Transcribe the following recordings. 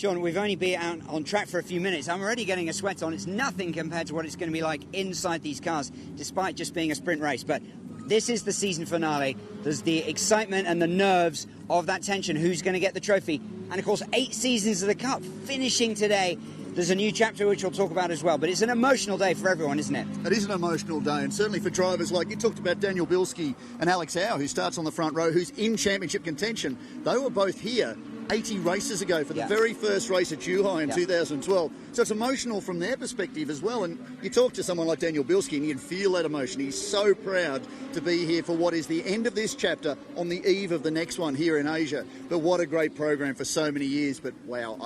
Sean, we've only been out on track for a few minutes. I'm already getting a sweat on. It's nothing compared to what it's going to be like inside these cars, despite just being a sprint race. But this is the season finale. There's the excitement and the nerves of that tension. Who's going to get the trophy? And, of course, 8 seasons of the Cup finishing today. There's a new chapter which we'll talk about as well. But it's an emotional day for everyone, isn't it? It is an emotional day, and certainly for drivers like you talked about Daniel Bilski and Alex Howe, who starts on the front row, who's in championship contention. They were both here 80 races ago for the very first race at Zhuhai in 2012. So it's emotional from their perspective as well. And you talk to someone like Daniel Bilski and you'd feel that emotion. He's so proud to be here for what is the end of this chapter on the eve of the next one here in Asia. But what a great program for so many years. But wow,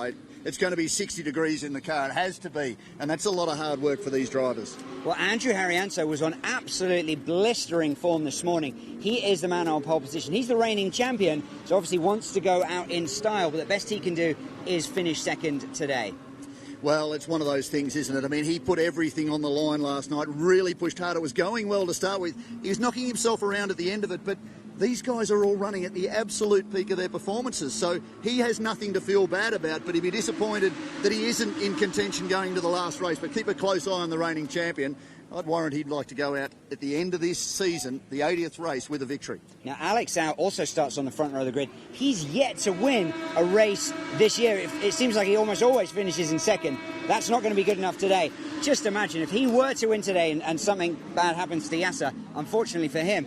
it's going to be 60 degrees in the car. It has to be. And that's a lot of hard work for these drivers. Well, Andrew Harrianto was on absolutely blistering form this morning. He is the man on pole position. He's the reigning champion, so obviously wants to go out in style. But the best he can do is finish second today. Well, it's one of those things, isn't it? I mean, he put everything on the line last night, really pushed hard. It was going well to start with. He was knocking himself around at the end of it, but these guys are all running at the absolute peak of their performances, so he has nothing to feel bad about, but he'd be disappointed that he isn't in contention going to the last race. But keep a close eye on the reigning champion. I'd warrant he'd like to go out at the end of this season, the 80th race, with a victory. Now, Alex Howe also starts on the front row of the grid. He's yet to win a race this year. It seems like he almost always finishes in second. That's not going to be good enough today. Just imagine if he were to win today and something bad happens to Yasser, unfortunately for him,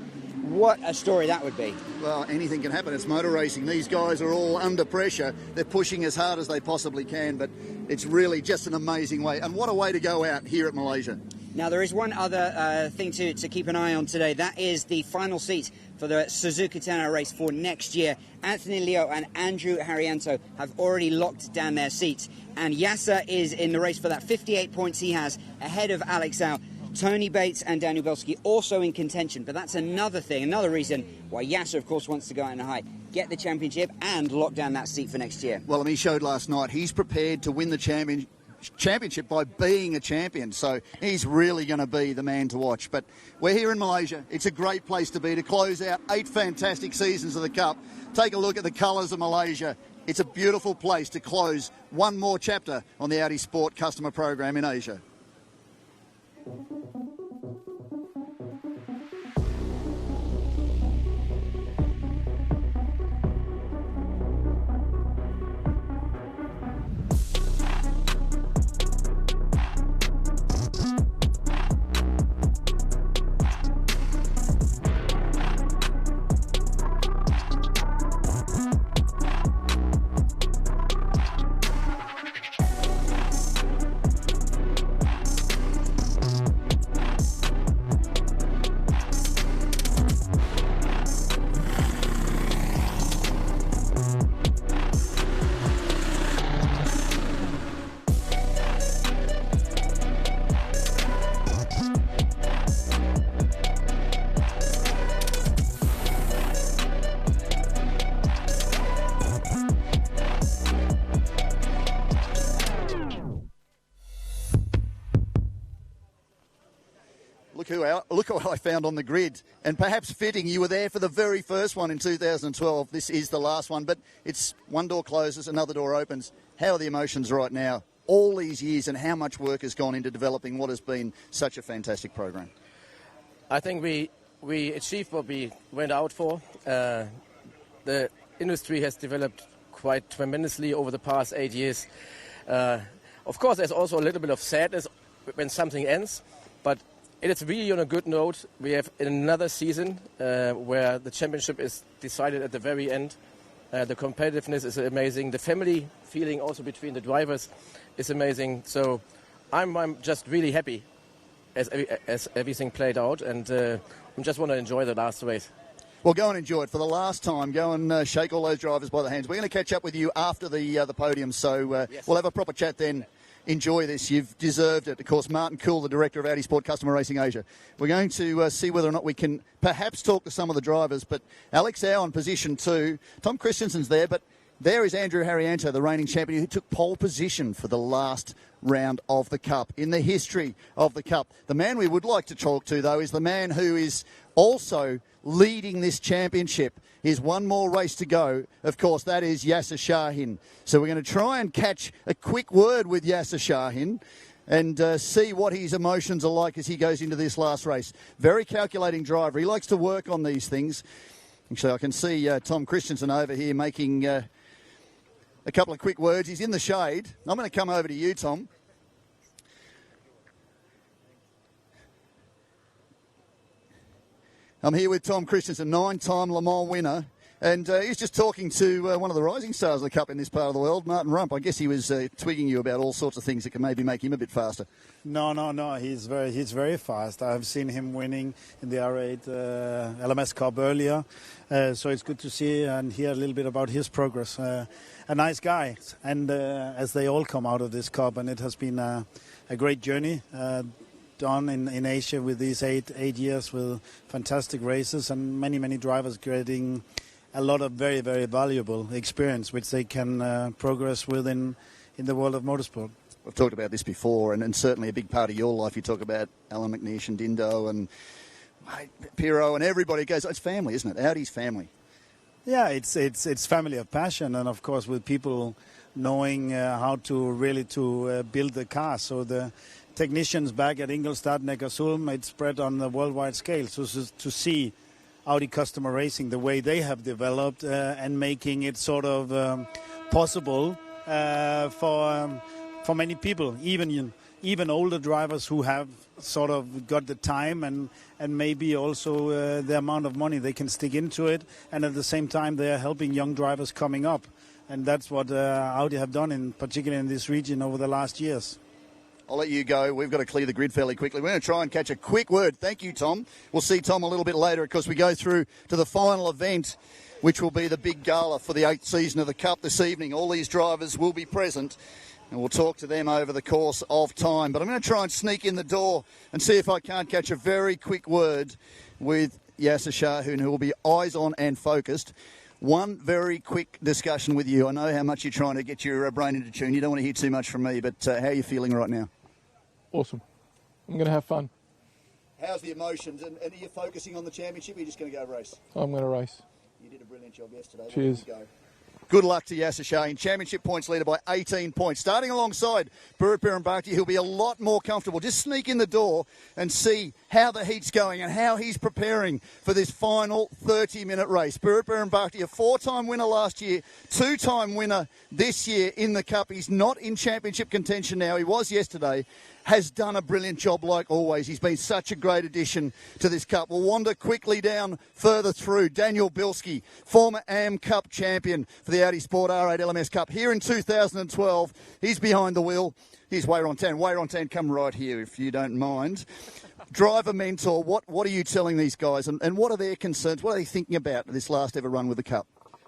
what a story that would be. Well, anything can happen. It's motor racing. These guys are all under pressure. They're pushing as hard as they possibly can, but it's really just an amazing way. And what a way to go out here at Malaysia. Now, there is one other thing to keep an eye on today. That is the final seat for the Suzuka 10-hour race for next year. Anthony Leo and Andrew Harrianto have already locked down their seats. And Yasser is in the race for that. 58 points he has ahead of Alex Howe. Tony Bates and Daniel Bilski also in contention. But that's another thing, another reason why Yasser, of course, wants to go out in a high, get the championship and lock down that seat for next year. Well, and he showed last night he's prepared to win the championship by being a champion, so he's really going to be the man to watch. But we're here in Malaysia. It's a great place to be to close out 8 fantastic seasons of the Cup. Take a look at the colours of Malaysia. It's a beautiful place to close one more chapter on the Audi Sport customer program in Asia. Look what I found on the grid, and perhaps fitting, you were there for the very first one in 2012. This is the last one, but it's one door closes, another door opens. How are the emotions right now, all these years, and how much work has gone into developing what has been such a fantastic program? I think we achieved what we went out for. The industry has developed quite tremendously over the past 8 years. Of course, there's also a little bit of sadness when something ends, but it is really on a good note. We have another season where the championship is decided at the very end. The competitiveness is amazing. The family feeling also between the drivers is amazing. So I'm just really happy as everything played out, and I just want to enjoy the last race. Well, go and enjoy it for the last time. Go and shake all those drivers by the hands. We're going to catch up with you after the podium, so yes. We'll have a proper chat then. Enjoy this. You've deserved it. Of course, Martin Kuhl, the director of Audi Sport Customer Racing Asia. We're going to see whether or not we can perhaps talk to some of the drivers. But Alex Howe in position 2. Tom Christensen's there, but There is Andrew Harrianto, the reigning champion, who took pole position for the last round of the Cup. In the history of the Cup, the man we would like to talk to, though, is the man who is also leading this championship. Here's one more race to go. Of course, that is Yasser Shahin. So we're going to try and catch a quick word with Yasser Shahin and see what his emotions are like as he goes into this last race. Very calculating driver. He likes to work on these things. Actually, I can see Tom Christensen over here making a couple of quick words. He's in the shade. I'm going to come over to you, Tom. I'm here with Tom Christensen, 9-time Le Mans winner. And he's just talking to one of the rising stars of the Cup in this part of the world, Martin Rump. I guess he was twigging you about all sorts of things that can maybe make him a bit faster. No. He's very fast. I've seen him winning in the R8 LMS Cup earlier. So it's good to see and hear a little bit about his progress. A nice guy. And as they all come out of this Cup, and it has been a great journey. Done in Asia with these eight years with fantastic races and many drivers getting a lot of very valuable experience which they can progress with in the world of motorsport. We've talked about this before, and certainly a big part of your life. You talk about Alan McNeish and Dindo and Pirro and everybody goes. It's family, isn't it? Audi's family. Yeah, it's family of passion, and of course with people knowing how to really build the car. So the technicians back at Ingolstadt, Neckarsulm, it's spread on a worldwide scale. So to see Audi customer racing, the way they have developed and making it sort of possible for many people, even older drivers who have sort of got the time and maybe also the amount of money they can stick into it, and at the same time they are helping young drivers coming up, and that's what Audi have done, particularly in this region over the last years. I'll let you go. We've got to clear the grid fairly quickly. We're going to try and catch a quick word. Thank you, Tom. We'll see Tom a little bit later because we go through to the final event, which will be the big gala for the 8th season of the Cup this evening. All these drivers will be present, and we'll talk to them over the course of time. But I'm going to try and sneak in the door and see if I can't catch a very quick word with Yasser Shahin, who will be eyes on and focused. One very quick discussion with you. I know how much you're trying to get your brain into tune. You don't want to hear too much from me, but how are you feeling right now? Awesome. I'm going to have fun. How's the emotions? And are you focusing on the championship or are you just going to go race? I'm going to race. You did a brilliant job yesterday. Cheers. Good luck to Yasser Shahin. Championship points leader by 18 points. Starting alongside Burut Bhatia, he'll be a lot more comfortable. Just sneak in the door and see how the heat's going and how he's preparing for this final 30-minute race. Burut Bhatia, 4-time winner last year, 2-time winner this year in the Cup. He's not in championship contention now. He was yesterday. Has done a brilliant job like always. He's been such a great addition to this Cup. We'll wander quickly down further through. Daniel Bilski, former AM Cup champion for the Audi Sport R8 LMS Cup here in 2012. He's behind the wheel. Here's Wayron-Tan. Wayron-Tan, come right here if you don't mind. Driver mentor, what are you telling these guys and what are their concerns? What are they thinking about this last ever run with the Cup?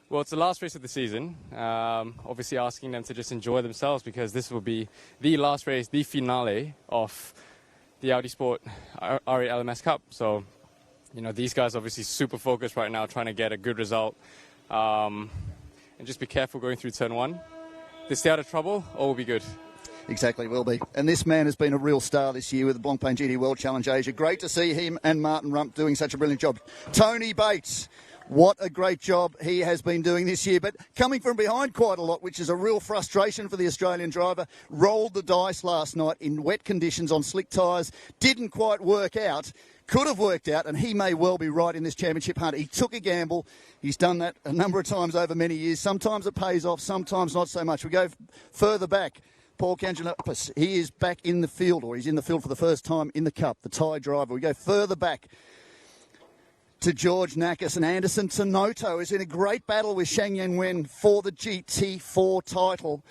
Well, it's the last race of the season. Obviously asking them to just enjoy themselves because this will be the last race, the finale of the Audi Sport R8 LMS Cup. So, you know, these guys obviously super focused right now, trying to get a good result. And just be careful going through turn 1. They stay out of trouble, all will be good. Exactly, will be. And this man has been a real star this year with the Blancpain GT World Challenge Asia. Great to see him and Martin Rump doing such a brilliant job. Tony Bates. What a great job he has been doing this year, but coming from behind quite a lot, which is a real frustration for the Australian driver. Rolled the dice last night in wet conditions on slick tyres. Didn't quite work out. Could have worked out, and he may well be right in this championship hunt. He took a gamble. He's done that a number of times over many years. Sometimes it pays off, sometimes not so much. We go further back. Paul Cangianopoulos, he is back in the field, or he's in the field for the first time in the Cup, the Thai driver. We go further back to George Nakas, and Anderson Tanoto is in a great battle with Shang Yan Wen for the GT4 title.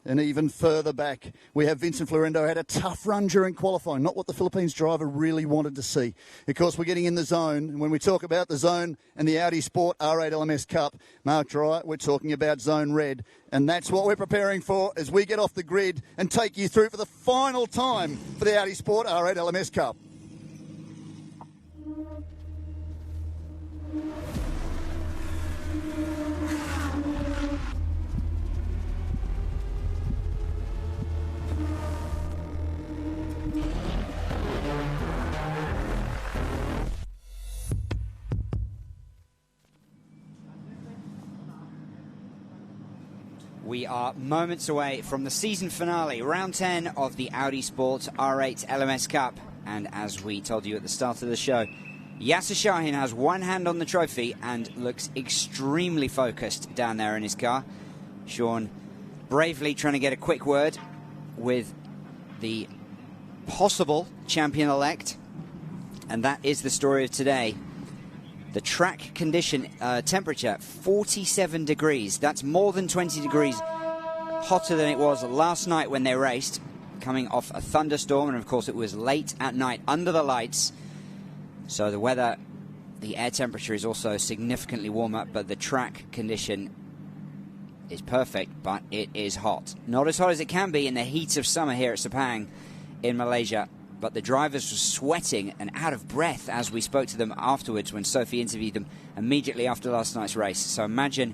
And even further back, we have Vincent Florendo, had a tough run during qualifying, not what the Philippines driver really wanted to see. Of course, we're getting in the zone, and when we talk about the zone and the Audi Sport R8 LMS Cup, Mark Dreyer, we're talking about Zone Red, and that's what we're preparing for as we get off the grid and take you through for the final time for the Audi Sport R8 LMS Cup. We are moments away from the season finale, round 10 of the Audi Sport R8 LMS Cup. And as we told you at the start of the show, Yasser Shahin has one hand on the trophy and looks extremely focused down there in his car. Sean bravely trying to get a quick word with the possible champion-elect. And that is the story of today. The track condition temperature, 47 degrees. That's more than 20 degrees hotter than it was last night when they raced, coming off a thunderstorm. And, of course, it was late at night under the lights. So the weather, the air temperature is also significantly warmer, but the track condition is perfect, but it is hot. Not as hot as it can be in the heat of summer here at Sepang in Malaysia. But the drivers were sweating and out of breath as we spoke to them afterwards when Sophie interviewed them immediately after last night's race. So imagine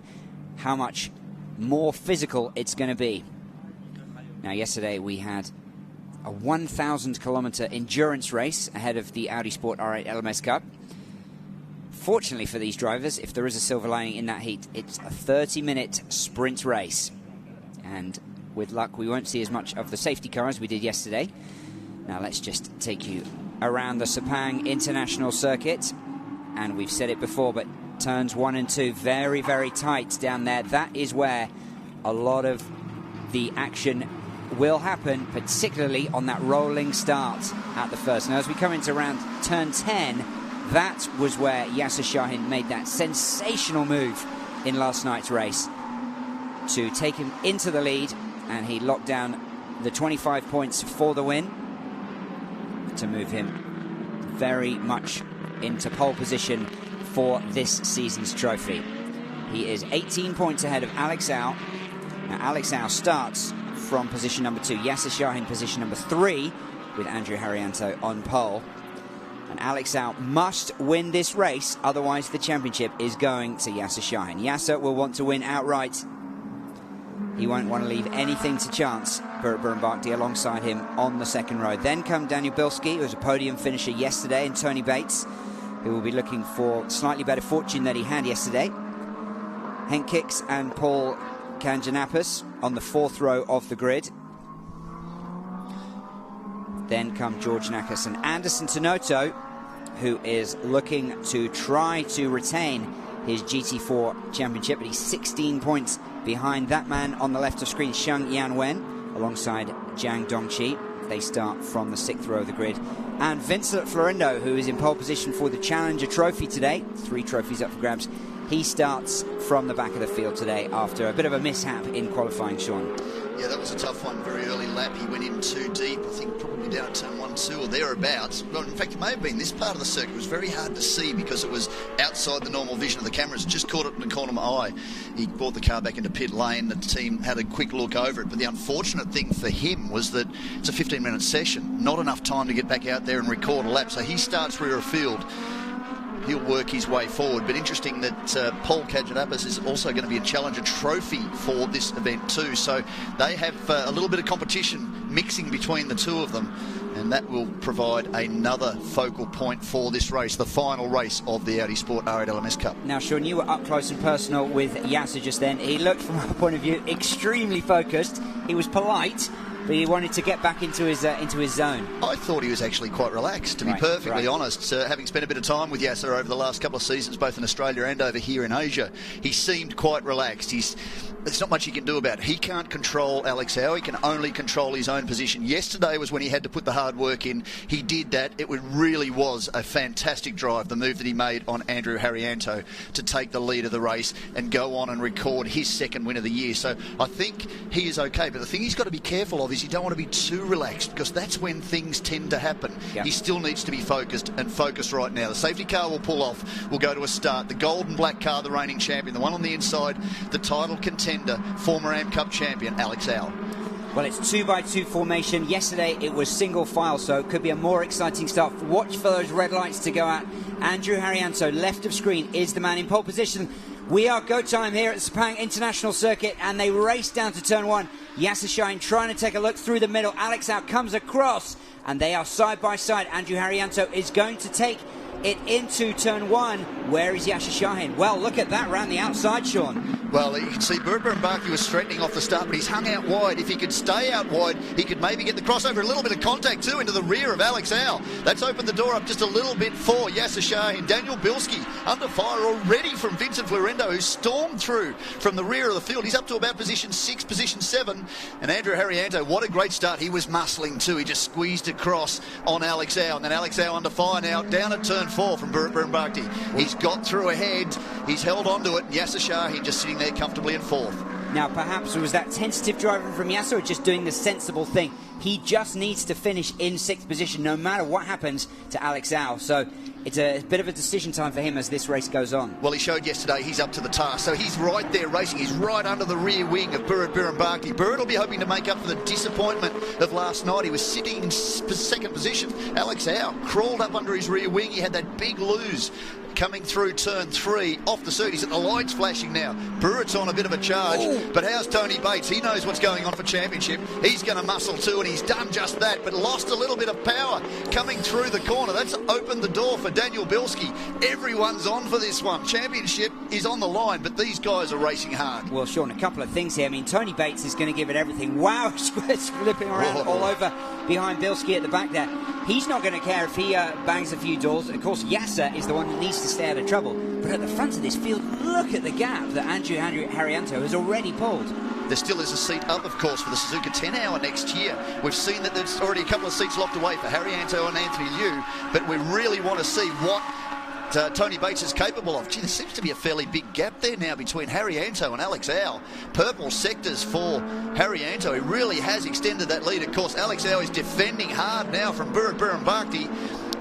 how much more physical it's going to be. Now, yesterday we had a 1,000-kilometre endurance race ahead of the Audi Sport R8 LMS Cup. Fortunately for these drivers, if there is a silver lining in that heat, it's a 30-minute sprint race. And with luck, we won't see as much of the safety car as we did yesterday. Now let's just take you around the Sepang International Circuit. And we've said it before, but turns 1 and 2 very, very tight down there. That is where a lot of the action will happen, particularly on that rolling start at the first. Now as we come into around turn 10, that was where Yasser Shahin made that sensational move in last night's race to take him into the lead, and he locked down the 25 points for the win, to move him very much into pole position for this season's trophy. He is 18 points ahead of Alex Au. Now Alex Au starts from position number 2. Yasser Shahin position number 3 with Andrew Haryanto on pole. And Alex Au must win this race, otherwise the championship is going to Yasser Shahin. Yasser will want to win outright. He won't want to leave anything to chance. Burt Bourbakdi alongside him on the second row. Then come Daniel Bilski, who was a podium finisher yesterday, and Tony Bates, who will be looking for slightly better fortune than he had yesterday. Henk Kicks and Paul Kanjanapis on the fourth row of the grid. Then come George Nakas and Anderson Tanoto, who is looking to try to retain his GT4 championship, but he's 16 points behind that man on the left of screen, Xiang Yanwen, alongside Jiang Dongqi. They start from the 6th row of the grid. And Vincent Florindo, who is in pole position for the Challenger Trophy today, 3 trophies up for grabs, he starts from the back of the field today after a bit of a mishap in qualifying, Sean. Yeah, that was a tough one. Very early lap, he went in too deep. I think probably down at turn 1, 2 or thereabouts. Well, in fact, it may have been this part of the circuit. It was very hard to see because it was outside the normal vision of the cameras. Just caught it in the corner of my eye. He brought the car back into pit lane. The team had a quick look over it. But the unfortunate thing for him was that it's a 15-minute session. Not enough time to get back out there and record a lap. So he starts rear of field. He'll work his way forward. But interesting that Paul Kajanapis is also going to be a Challenger Trophy for this event too. So they have a little bit of competition mixing between the two of them. And that will provide another focal point for this race, the final race of the Audi Sport R8 LMS Cup. Now, Sean, you were up close and personal with Yasser just then. He looked, from our point of view, extremely focused. He was polite, but he wanted to get back into his zone. I thought he was actually quite relaxed, to be perfectly honest. Having spent a bit of time with Yasser over the last couple of seasons, both in Australia and over here in Asia, he seemed quite relaxed. There's not much he can do about it. He can't control Alex Au. He can only control his own position. Yesterday was when he had to put the hard work in. He did that. It really was a fantastic drive, the move that he made on Andrew Haryanto to take the lead of the race and go on and record his second win of the year. So I think he is okay. But the thing he's got to be careful of is you don't want to be too relaxed, because that's when things tend to happen. He still needs to be focused right now. The safety car will pull off. We'll go to a start. The gold and black car, the reigning champion. The one on the inside, the title contender, former AM Cup champion, Alex Au. Well, it's 2x2 formation. Yesterday it was single file, so it could be a more exciting start. Watch for those red lights to go out. Andrew Haryanto, left of screen, is the man in pole position. We are go time here at the Sepang International Circuit, and they race down to turn 1. Yasser Shahin trying to take a look through the middle. Alex Au comes across, and they are side by side. Andrew Haryanto is going to take it into turn 1. Where is Yasser Shahin? Well, look at that round the outside, Sean. Well, you can see Burt Barkley was threatening off the start, but he's hung out wide. If he could stay out wide, he could maybe get the crossover. A little bit of contact, too, into the rear of Alex Howe. That's opened the door up just a little bit for Yasser Shahin. Daniel Bilski under fire already from Vincent Florendo, who stormed through from the rear of the field. He's up to about position 6, position 7. And Andrew Harrianto, what a great start. He was muscling, too. He just squeezed across on Alex Howe. And then Alex Howe under fire now, down at turn 4 from Burt Barkley. He's got through ahead. He's held on to it. Yasser Shahin just sitting there comfortably in 4th. Now, perhaps was that tentative driving from Yasser or just doing the sensible thing? He just needs to finish in 6th position no matter what happens to Alex Howe. So it's a bit of a decision time for him as this race goes on. Well, he showed yesterday he's up to the task. So he's right there racing. He's right under the rear wing of Burt Barkley. Burt will be hoping to make up for the disappointment of last night. He was sitting in 2nd position. Alex Howe crawled up under his rear wing. He had that big lose coming through turn 3 off the circuit. He's at the lights flashing now. Burrett's on a bit of a charge. Ooh. But how's Tony Bates? He knows what's going on for championship. He's going to muscle too, and he's done just that, but lost a little bit of power coming through the corner. That's opened the door for Daniel Bilski. Everyone's on for this one. Championship is on the line, but these guys are racing hard. Well, Sean, a couple of things here. I mean, Tony Bates is going to give it everything. Wow, he's flipping around all over behind Bilski at the back there. He's not going to care if he bangs a few doors. Of course, Yasser is the one that needs to stay out of trouble. But at the front of this field, look at the gap that Andrew Harrianto has already pulled. There still is a seat up, of course, for the Suzuka 10 Hour next year. We've seen that there's already a couple of seats locked away for Harrianto and Anthony Liu, but we really want to see what Tony Bates is capable of. Gee, there seems to be a fairly big gap there now between Harrianto and Alex Howe. Purple sectors for Harrianto. He really has extended that lead. Of course, Alex Howe is defending hard now from Burt Barkley.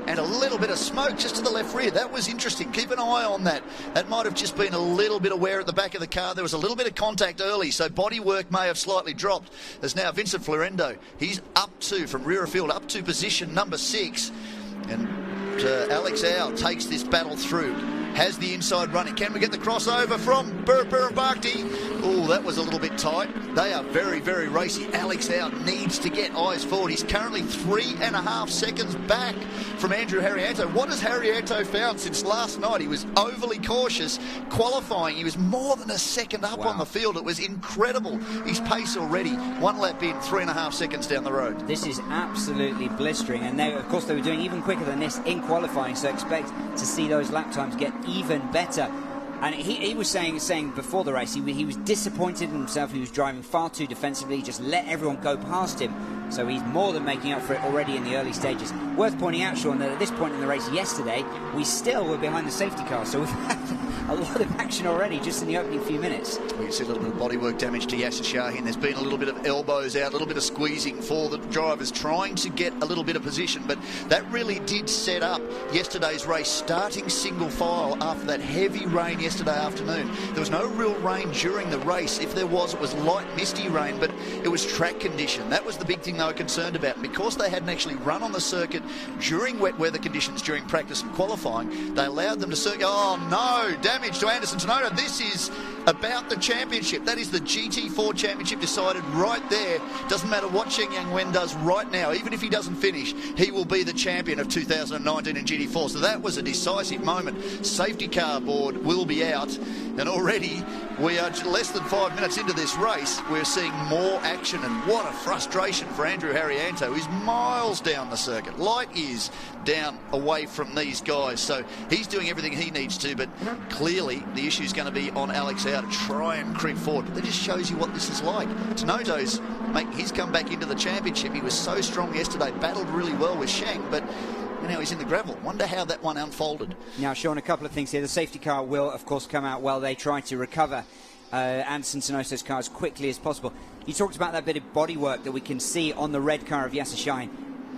And a little bit of smoke just to the left rear. That was interesting. Keep an eye on that. That might have just been a little bit of wear at the back of the car. There was a little bit of contact early, so bodywork may have slightly dropped. There's now Vincent Florendo. He's up to, from rear of field, up to position number 6. And Alex Howe takes this battle through. Has the inside running. Can we get the crossover from Burt Barkley? Oh, that was a little bit tight. They are very, very racy. Alex Howe needs to get eyes forward. He's currently 3.5 seconds back from Andrew Harrianto. What has Harrianto found since last night? He was overly cautious. Qualifying, he was more than a second up on the field. It was incredible. His pace already. 1 lap in, 3.5 seconds down the road. This is absolutely blistering. And they, of course, they were doing even quicker than this in qualifying, so expect to see those lap times get even better. And he was saying before the race, he was disappointed in himself. He was driving far too defensively. He just let everyone go past him. So he's more than making up for it already in the early stages. Worth pointing out, Sean, that at this point in the race yesterday, we still were behind the safety car. So we've had a lot of action already just in the opening few minutes. We can see a little bit of bodywork damage to Yasser Shahin. There's been a little bit of elbows out, a little bit of squeezing for the drivers trying to get a little bit of position. But that really did set up yesterday's race, starting single file after that heavy rain yesterday afternoon. There was no real rain during the race. If there was, it was light, misty rain, but it was track condition. That was the big thing they were concerned about. And because they hadn't actually run on the circuit during wet weather conditions during practice and qualifying, they allowed them to circuit. Oh no, damage to Anderson Tsunoda. This is about the championship. That is the GT4 championship decided right there. Doesn't matter what Cheng Yang-Wen does right now. Even if he doesn't finish, he will be the champion of 2019 in GT4. So that was a decisive moment. Safety car board will be out. And already we are less than 5 minutes into this race. We're seeing more action, and what a frustration for Andrew Harrianto. He's miles down the circuit. Light years down away from these guys. So he's doing everything he needs to, but clearly the issue is going to be on Alex Howe to try and creep forward. But that just shows you what this is like. Tsunoda's making his comeback into the championship. He was so strong yesterday, battled really well with Shang, but now he's in the gravel. Wonder how that one unfolded. Now, Sean, a couple of things here. The safety car will, of course, come out while they try to recover Anderson Tsunoda's car as quickly as possible. You talked about that bit of bodywork that we can see on the red car of Yasser Shahin.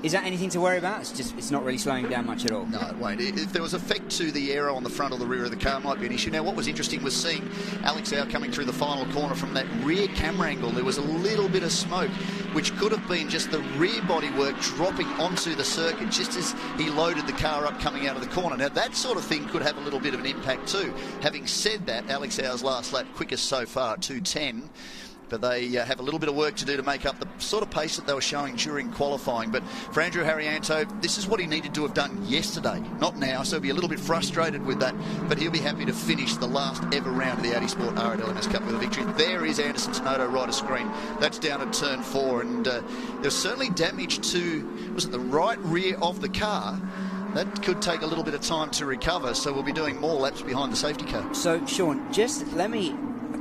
Is that anything to worry about? It's not really slowing down much at all. No, it won't. If there was effect to the aero on the front or the rear of the car, it might be an issue. Now, what was interesting was seeing Alex Howe coming through the final corner from that rear camera angle. There was a little bit of smoke, which could have been just the rear bodywork dropping onto the circuit just as he loaded the car up coming out of the corner. Now, that sort of thing could have a little bit of an impact too. Having said that, Alex Howe's last lap quickest so far, 2:10. but they have a little bit of work to do to make up the sort of pace that they were showing during qualifying. But for Andrew Harrianto, this is what he needed to have done yesterday, not now, so he'll be a little bit frustrated with that, but he'll be happy to finish the last ever round of the Audi Sport R8 LMS Cup with a victory. There is Anderson Tenoto right of screen. That's down at turn 4, and there's certainly damage to, was it the right rear of the car? That could take a little bit of time to recover, so we'll be doing more laps behind the safety car. So, Sean, just a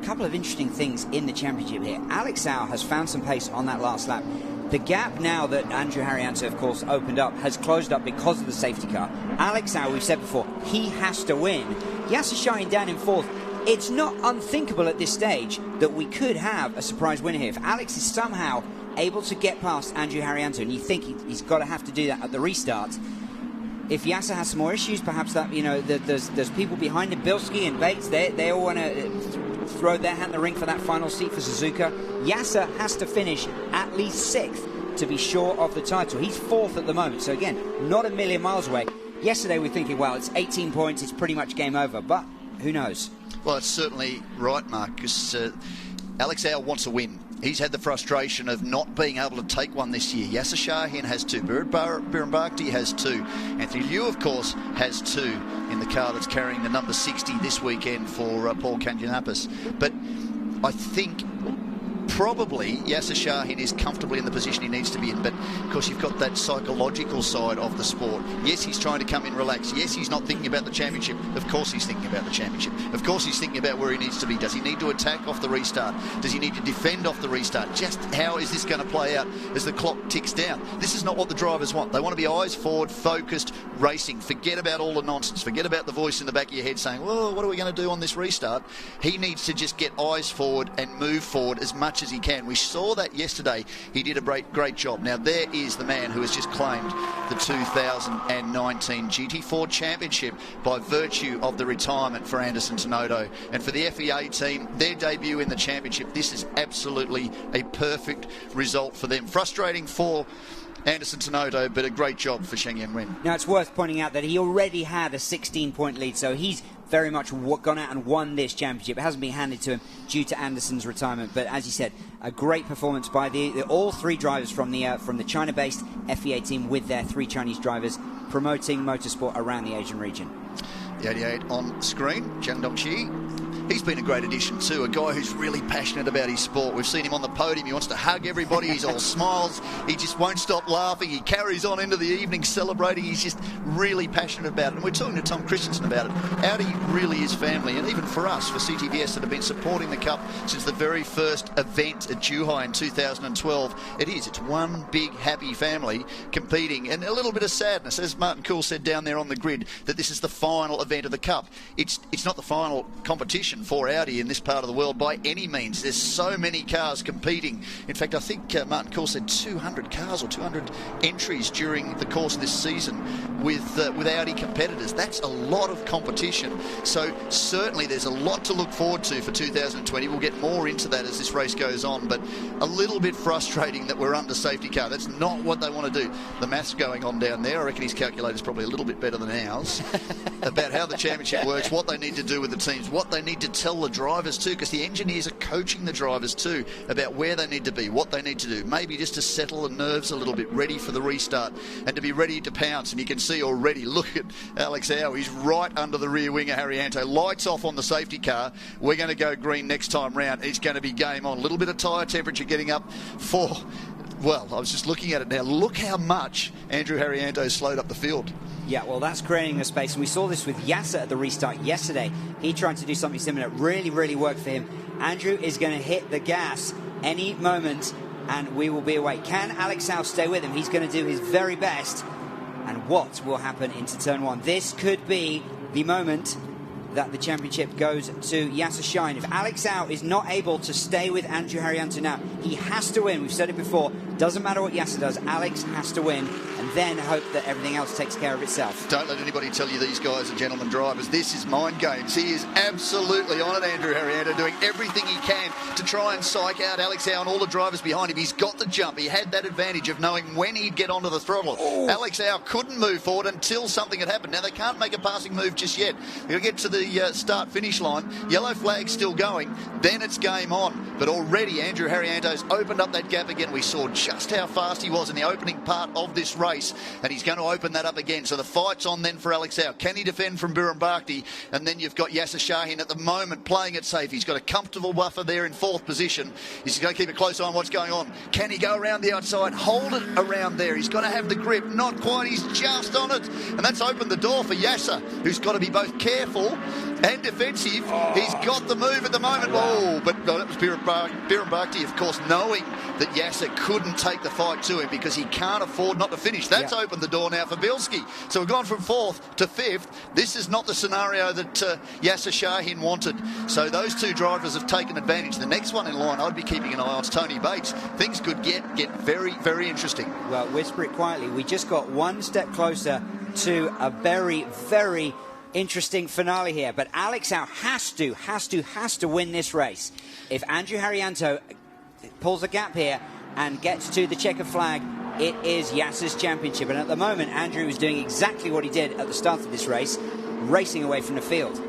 couple of interesting things in the championship here. Alex Au has found some pace on that last lap. The gap now that Andrew Harrianto, of course, opened up has closed up because of the safety car. Alex Au, we've said before, he has to win. Yasser Shahin down in 4th. It's not unthinkable at this stage that we could have a surprise winner here. If Alex is somehow able to get past Andrew Harrianto, and you think he's got to have to do that at the restart, if Yasser has some more issues, perhaps that, there's people behind him, Bilski and Bates, they all want to throw their hat in the ring for that final seat for Suzuka. Yasser has to finish at least 6th to be sure of the title. He's 4th at the moment, so again, not a million miles away. Yesterday we were thinking, well, it's 18 points, it's pretty much game over, but who knows? Well, it's certainly right, Mark, because Alex Au wants a win. He's had the frustration of not being able to take one this year. Yasser Shahin has 2. Birnbachti has 2. Anthony Liu, of course, has 2 in the car that's carrying the number 60 this weekend for Paul Candianapis. But I think probably Yasser Shahin is comfortably in the position he needs to be in, but of course you've got that psychological side of the sport. Yes, he's trying to come in relaxed. Yes, he's not thinking about the championship. Of course he's thinking about the championship. Of course he's thinking about where he needs to be. Does he need to attack off the restart? Does he need to defend off the restart? Just how is this going to play out as the clock ticks down? This is not what the drivers want. They want to be eyes forward, focused, racing. Forget about all the nonsense. Forget about the voice in the back of your head saying, well, what are we going to do on this restart? He needs to just get eyes forward and move forward as much as he can. We saw that yesterday. He did a great job. Now there is the man who has just claimed the 2019 GT4 Championship by virtue of the retirement for Anderson Tenoto. And for the FEA team, their debut in the championship, this is absolutely a perfect result for them. Frustrating for Anderson Tenoto, but a great job for Sheng Yen Wen. Now, it's worth pointing out that he already had a 16-point lead, so he's very much gone out and won this championship. It hasn't been handed to him due to Anderson's retirement, but as you said, a great performance by all 3 drivers from the China-based FEA team with their 3 Chinese drivers promoting motorsport around the Asian region. The 88 on screen, Jiang Dongqi. He's been a great addition too, a guy who's really passionate about his sport. We've seen him on the podium, he wants to hug everybody, he's all smiles, he just won't stop laughing, he carries on into the evening celebrating, he's just really passionate about it. And we're talking to Tom Christensen about it. Audi really is family, and even for us, for CTVS that have been supporting the Cup since the very first event at Zhuhai in 2012, it's one big happy family competing, and a little bit of sadness, as Martin Kuhl said down there on the grid, that this is the final event of the Cup. It's not the final competition for Audi in this part of the world by any means. There's so many cars competing. In fact, I think Martin Kuhl said 200 cars or 200 entries during the course of this season with Audi competitors. That's a lot of competition. So certainly there's a lot to look forward to for 2020. We'll get more into that as this race goes on, but a little bit frustrating that we're under safety car. That's not what they want to do. The maths going on down there, I reckon his calculator's probably a little bit better than ours about how the championship works, what they need to do with the teams, what they need to tell the drivers too, because the engineers are coaching the drivers too about where they need to be, what they need to do, maybe just to settle the nerves a little bit, ready for the restart and to be ready to pounce. And you can see already, look at Alex Au, he's right under the rear wing of Harrianto, lights off on the safety car. We're going to go green next time round. It's going to be game on. A little bit of tyre temperature getting up for, well, I was just looking at it now, look how much Andrew Harrianto slowed up the field. Yeah, well, that's creating a space, and we saw this with Yasser at the restart yesterday. He tried to do something similar. It really worked for him. Andrew is going to hit the gas any moment, and we will be away. Can Alex Au stay with him? He's going to do his very best. And what will happen into turn 1? This could be the moment that the championship goes to Yasser Shahin. If Alex Au is not able to stay with Andrew Harrianto now, he has to win. We've said it before. Doesn't matter what Yasser does, Alex has to win and then hope that everything else takes care of itself. Don't let anybody tell you these guys are gentlemen drivers. This is mind games. He is absolutely on it, Andrew Harrianto, doing everything he can to try and psych out Alex Howe and all the drivers behind him. He's got the jump. He had that advantage of knowing when he'd get onto the throttle. Oh. Alex Howe couldn't move forward until something had happened. Now, they can't make a passing move just yet. They'll get to the start-finish line. Yellow flag's still going. Then it's game on. But already Andrew Harrianto's opened up that gap again. We saw just how fast he was in the opening part of this race, and he's going to open that up again. So the fight's on then for Alex Howe. Can he defend from Biren Bhakdi? And then you've got Yasser Shahin at the moment playing it safe. He's got a comfortable buffer there in 4th position. He's going to keep a close eye on what's going on. Can he go around the outside, hold it around there? He's got to have the grip. Not quite. He's just on it. And that's opened the door for Yasser, who's got to be both careful and defensive. He's got the move at the moment. Oh, but no, that was Biren Bhakdi, of course, knowing that Yasser couldn't take the fight to him because he can't afford not to finish. That's opened the door now for Bilski. So we've gone from 4th to 5th. This is not the scenario that Yasser Shahin wanted. So those two drivers have taken advantage. The next one in line, I'd be keeping an eye on, Tony Bates. Things could get very, very interesting. Well, whisper it quietly. We just got one step closer to a very, very interesting finale here. But Alex Howe has to win this race. If Andrew Harrianto pulls a gap here and gets to the checkered flag, it is Yasser's championship. And at the moment, Andrew is doing exactly what he did at the start of this race, racing away from the field.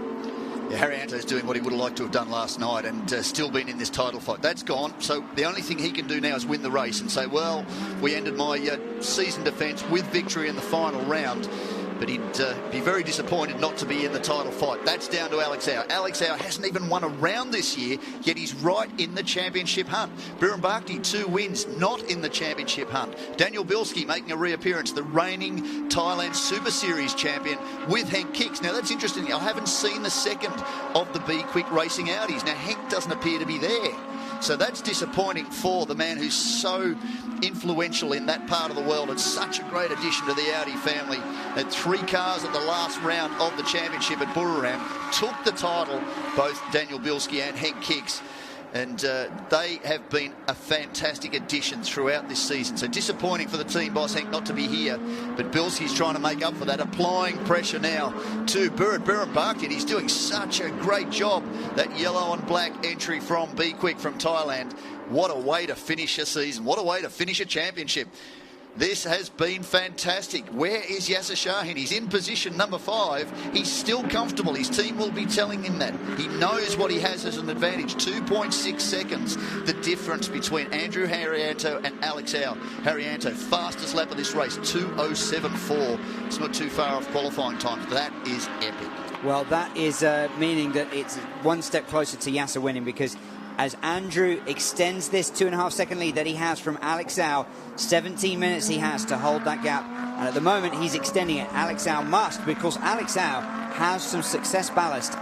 Yeah, Harrianto's doing what he would have liked to have done last night and still been in this title fight. That's gone. So the only thing he can do now is win the race and say, well, we ended my season defence with victory in the final round. But he'd be very disappointed not to be in the title fight. That's down to Alex Howe. Alex Howe hasn't even won a round this year, yet he's right in the championship hunt. Biren Bhakdi, 2 wins, not in the championship hunt. Daniel Bilski making a reappearance, the reigning Thailand Super Series champion with Henk Kicks. Now, that's interesting. I haven't seen the second of the Be Quick Racing Audis. Now, Henk doesn't appear to be there. So that's disappointing for the man who's so influential in that part of the world and such a great addition to the Audi family. Had 3 cars at the last round of the championship at Buriram, took the title, both Daniel Bilski and Henk Kicks. And they have been a fantastic addition throughout this season. So disappointing for the team boss, Henk, not to be here. But Bilski's trying to make up for that, applying pressure now to Biren Bhakdi. He's doing such a great job. That yellow and black entry from Be Quick from Thailand. What a way to finish a season. What a way to finish a championship. This has been fantastic. Where is Yasser Shahin? He's in position number 5. He's still comfortable. His team will be telling him that. He knows what he has as an advantage. 2.6 seconds, the difference between Andrew Harrianto and Alex Howe. Harrianto, fastest lap of this race, 2:07.4. It's not too far off qualifying times. That is epic. Well, that is meaning that it's one step closer to Yasser winning, because as Andrew extends this 2.5 second lead that he has from Alex Howe, 17 minutes he has to hold that gap. And at the moment, he's extending it. Alex Howe must, because Alex Howe has some success ballast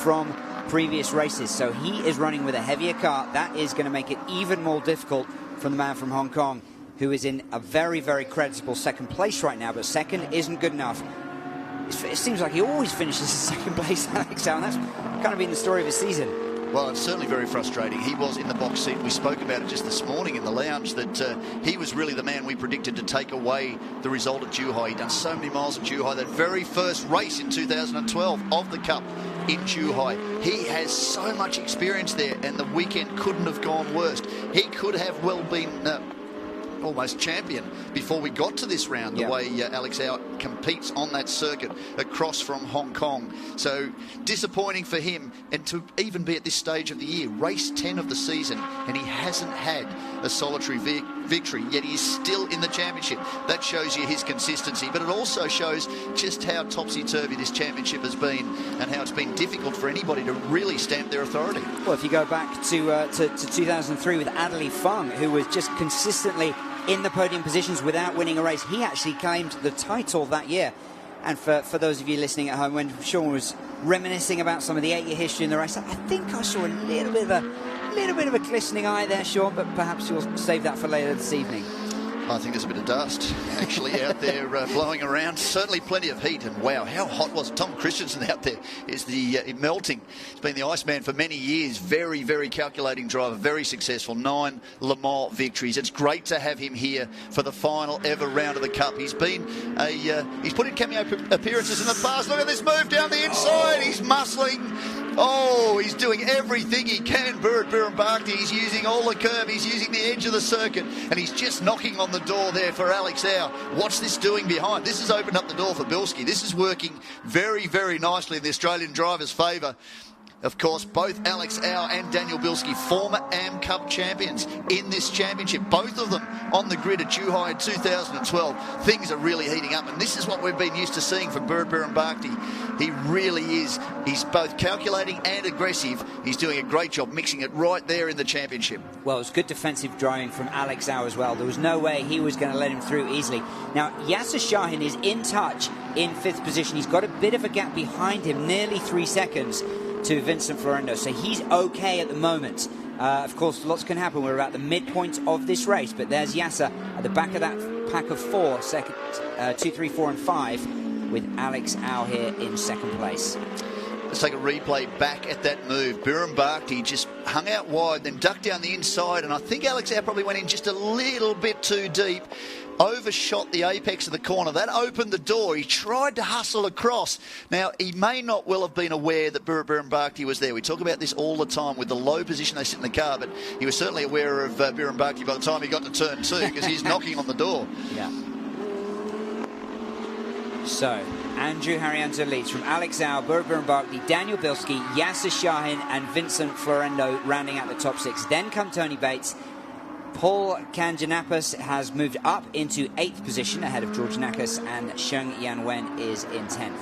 from previous races. So he is running with a heavier car. That is going to make it even more difficult for the man from Hong Kong, who is in a very, very creditable second place right now. But second isn't good enough. It seems like he always finishes in second place, Alex Howe, and that's kind of been the story of his season. Well, it's certainly very frustrating. He was in the box seat. We spoke about it just this morning in the lounge, that he was really the man we predicted to take away the result at Zhuhai. He'd done so many miles at Zhuhai. That very first race in 2012 of the Cup in Zhuhai. He has so much experience there, and the weekend couldn't have gone worse. He could have well been almost champion before we got to this round, the way Alex Howe competes on that circuit across from Hong Kong. So disappointing for him, and to even be at this stage of the year, race 10 of the season, and he hasn't had a solitary victory, yet he is still in the championship. That shows you his consistency, but it also shows just how topsy-turvy this championship has been and how it's been difficult for anybody to really stamp their authority. Well, if you go back to 2003 with Adderley Fung, who was just consistently in the podium positions without winning a race, he actually claimed the title that year. And for those of you listening at home, when Sean was reminiscing about some of the 8-year history in the race, I think I saw a little bit of a glistening eye there, Sean, but perhaps you'll save that for later this evening. I think there's a bit of dust actually out there blowing around. Certainly plenty of heat, and wow, how hot was it? Tom Christensen out there is melting. He's been the Iceman for many years. Very, very calculating driver, very successful. 9 Le Mans victories. It's great to have him here for the final ever round of the Cup. He's been he's put in cameo appearances in the past. Look at this move down the inside. He's muscling. Oh, he's doing everything he can. Birrenbach, he's using all the curve, he's using the edge of the circuit, and he's just knocking on the door there for Alex Au. What's this doing behind? This has opened up the door for Bilski. This is working very, very nicely in the Australian driver's favour. Of course, both Alex Au and Daniel Bilski, former AM Cup champions in this championship. Both of them on the grid at Zhuhai in 2012. Things are really heating up, and this is what we've been used to seeing from Birrenbach. He really is. He's both calculating and aggressive. He's doing a great job mixing it right there in the championship. Well, it was good defensive driving from Alex Au as well. There was no way he was going to let him through easily. Now, Yasser Shahin is in touch in 5th position. He's got a bit of a gap behind him, nearly 3 seconds to Vincent Florendo, so he's okay at the moment. Of course, lots can happen. We're about the midpoint of this race, but there's Yasser at the back of that pack of 4, 2, 3, 4 and 5, with Alex Au here in 2nd place. Let's take a replay back at that move. Birrenbach just hung out wide, then ducked down the inside, and I think Alex Au probably went in just a little bit too deep. Overshot the apex of the corner. That opened the door. He tried to hustle across. Now, he may not well have been aware that Birrenbach was there. We talk about this all the time with the low position they sit in the car, but he was certainly aware of Birrenbach by the time he got to turn 2 because he's knocking on the door. Yeah. So, Andrew Harrianto leads from Alex Au, Birrenbach, Daniel Bilski, Yasser Shahin and Vincent Florendo rounding out the top 6. Then come Tony Bates. Paul Kanjanapis has moved up into 8th position ahead of George Nakas, and Sheng Yanwen is in 10th.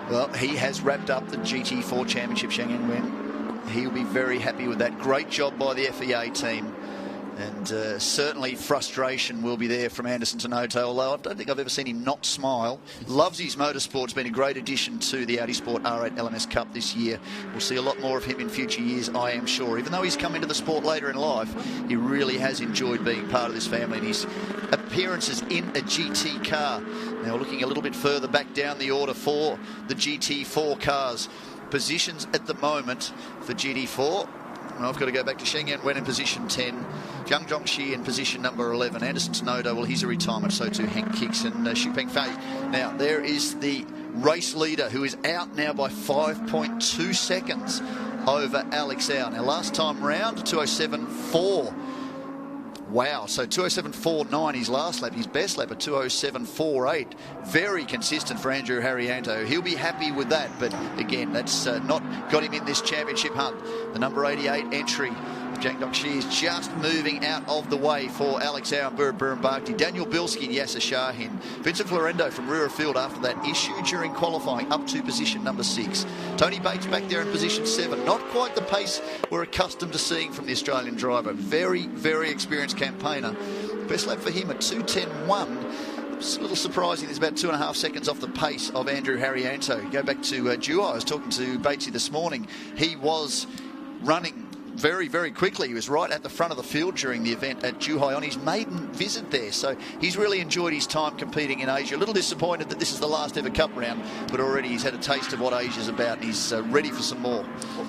Well, he has wrapped up the GT4 Championship, Sheng Yanwen. He'll be very happy with that. Great job by the FEA team. And certainly frustration will be there from Anderson Tenoto, although I don't think I've ever seen him not smile. Loves his motorsport. It's been a great addition to the Audi Sport R8 LMS Cup this year. We'll see a lot more of him in future years, I am sure. Even though he's come into the sport later in life, he really has enjoyed being part of this family and his appearances in a GT car. Now looking a little bit further back down the order for the GT4 cars. Positions at the moment for GT4. Well, I've got to go back to Sheng Yanwen in position 10, Zhang Zhongxi in position number 11, Anderson Tenoto, well, he's a retirement, so too Hank Kicks and Xupeng Fei. Now, there is the race leader who is out now by 5.2 seconds over Alex Au. Now, last time round, 2:07.4. Wow, so 2:07.49 his last lap, his best lap at 2:07.48. Very consistent for Andrew Harrianto. He'll be happy with that, but again, that's not got him in this championship hunt. The number 88 entry, Zhang Dongxi, is just moving out of the way for Alex Au and Birrenbach. Daniel Bilski and Yasser Shahin. Vincent Florendo from rear of field after that issue during qualifying, up to position number 6. Tony Bates back there in position 7. Not quite the pace we're accustomed to seeing from the Australian driver. Very, very experienced campaigner. Best lap for him at 2:10.1. It's a little surprising. There's about 2.5 seconds off the pace of Andrew Harrianto. Go back to Zhuhai. I was talking to Batesy this morning. He was running very, very quickly. He was right at the front of the field during the event at Zhuhai on his maiden visit there. So he's really enjoyed his time competing in Asia. A little disappointed that this is the last ever Cup round, but already he's had a taste of what Asia's about, and he's ready for some more.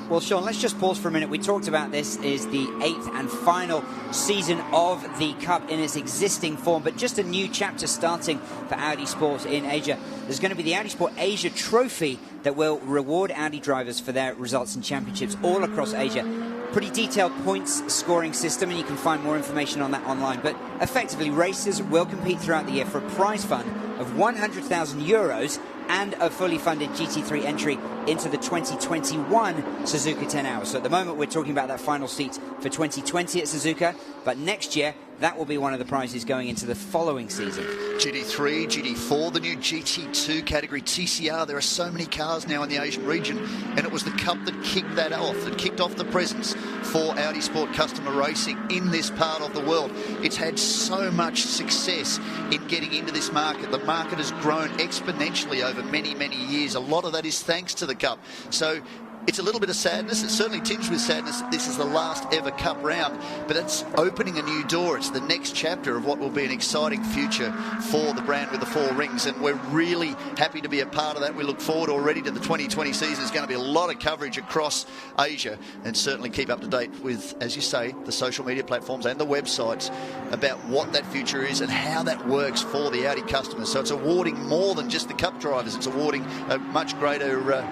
Well, Sean, let's just pause for a minute. We talked about this is the 8th and final season of the Cup in its existing form, but just a new chapter starting for Audi Sport in Asia. There's going to be the Audi Sport Asia Trophy that will reward Audi drivers for their results in championships all across Asia. Pretty detailed points scoring system, and you can find more information on that online. But effectively, racers will compete throughout the year for a prize fund of 100,000 euros and a fully funded GT3 entry into the 2021 Suzuka 10 Hours. So at the moment, we're talking about that final seat for 2020 at Suzuka, but next year, that will be one of the prizes going into the following season. GT3, GT4, the new GT2 category, TCR. There are so many cars now in the Asian region, and it was the Cup that kicked that off, that kicked off the presence for Audi Sport customer racing in this part of the world. It's had so much success in getting into this market. The market has grown exponentially over many, many years. A lot of that is thanks to the Cup. So it's a little bit of sadness. It's certainly tinged with sadness. This is the last ever Cup round, but it's opening a new door. It's the next chapter of what will be an exciting future for the brand with the 4 rings, and we're really happy to be a part of that. We look forward already to the 2020 season. There's going to be a lot of coverage across Asia, and certainly keep up to date with, as you say, the social media platforms and the websites about what that future is and how that works for the Audi customers. So it's awarding more than just the Cup drivers. It's awarding a much greater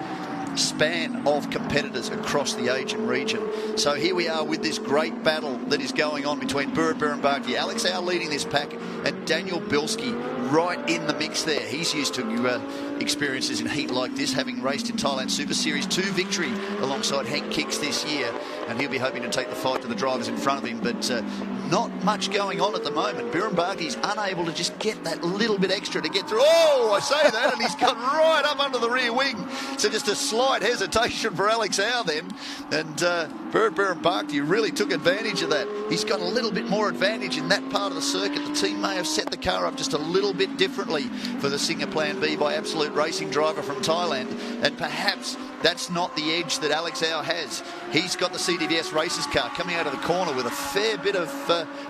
span of competitors across the Asian region. So here we are with this great battle that is going on between Burrit Birenbarki, Alex Au leading this pack, and Daniel Bilski right in the mix there. He's used to experiences in heat like this, having raced in Thailand Super Series 2 victory alongside Hank Kicks this year, and he'll be hoping to take the fight to the drivers in front of him, but not much going on at the moment. Birenbarki's unable to just get that little bit extra to get through. Oh, I say that, and he's got right up under the rear wing. So just a slight hesitation for Alex Au then, and Burrit Birenbarki really took advantage of that. He's got a little bit more advantage in that part of the circuit. The team may have set the car up just a little bit differently for the Singer Plan B by Absolute Racing driver from Thailand, and perhaps that's not the edge that Alex Au has. He's got the CDVS Racers car coming out of the corner with a fair bit of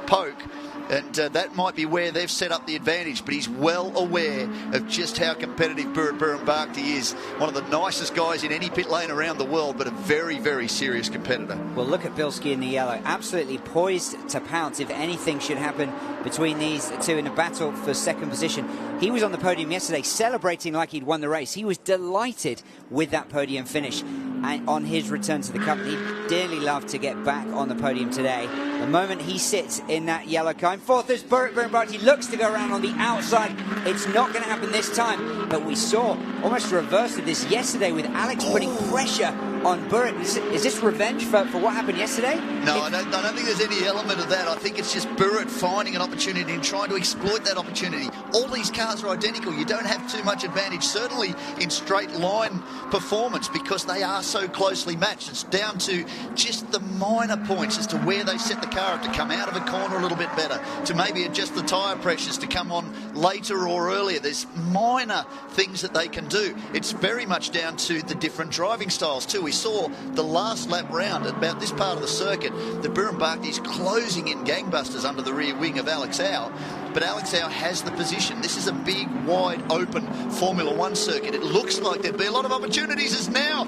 poke, and that might be where they've set up the advantage, but he's well aware of just how competitive Burrit Birenbarki is. One of the nicest guys in any pit lane around the world, but a very, very serious competitor. Well, look at Bilski in the yellow, absolutely poised to pounce if anything should happen between these two in a battle for second position. He was on the podium yesterday celebrating like he'd won the race. He was delighted with that podium finish, and on his return to the Cup, he'd dearly love to get back on the podium today. The moment he sits in that yellow car, in fourth is Burrit Birenbarki, looks to go around on the outside. It's not going to happen this time, but we saw almost the reverse of this yesterday with Alex putting pressure on Burrit. Is this revenge for what happened yesterday? No, I don't think there's any element of that. I think it's just Burrit finding an opportunity and trying to exploit that opportunity. All these cars are identical. You don't have too much advantage, certainly in straight line performance, because they are so closely matched. It's down to just the minor points as to where they set the car up to come out of a corner a little bit better, to maybe adjust the tyre pressures to come on later or earlier. There's minor things that they can do. It's very much down to the different driving styles too. We saw the last lap round at about this part of the circuit that Birenbarki's closing in gangbusters under the rear wing of Alex Au, but Alex Au has the position. This is a big, wide open Formula One circuit. It looks like there'd be a lot of opportunities as now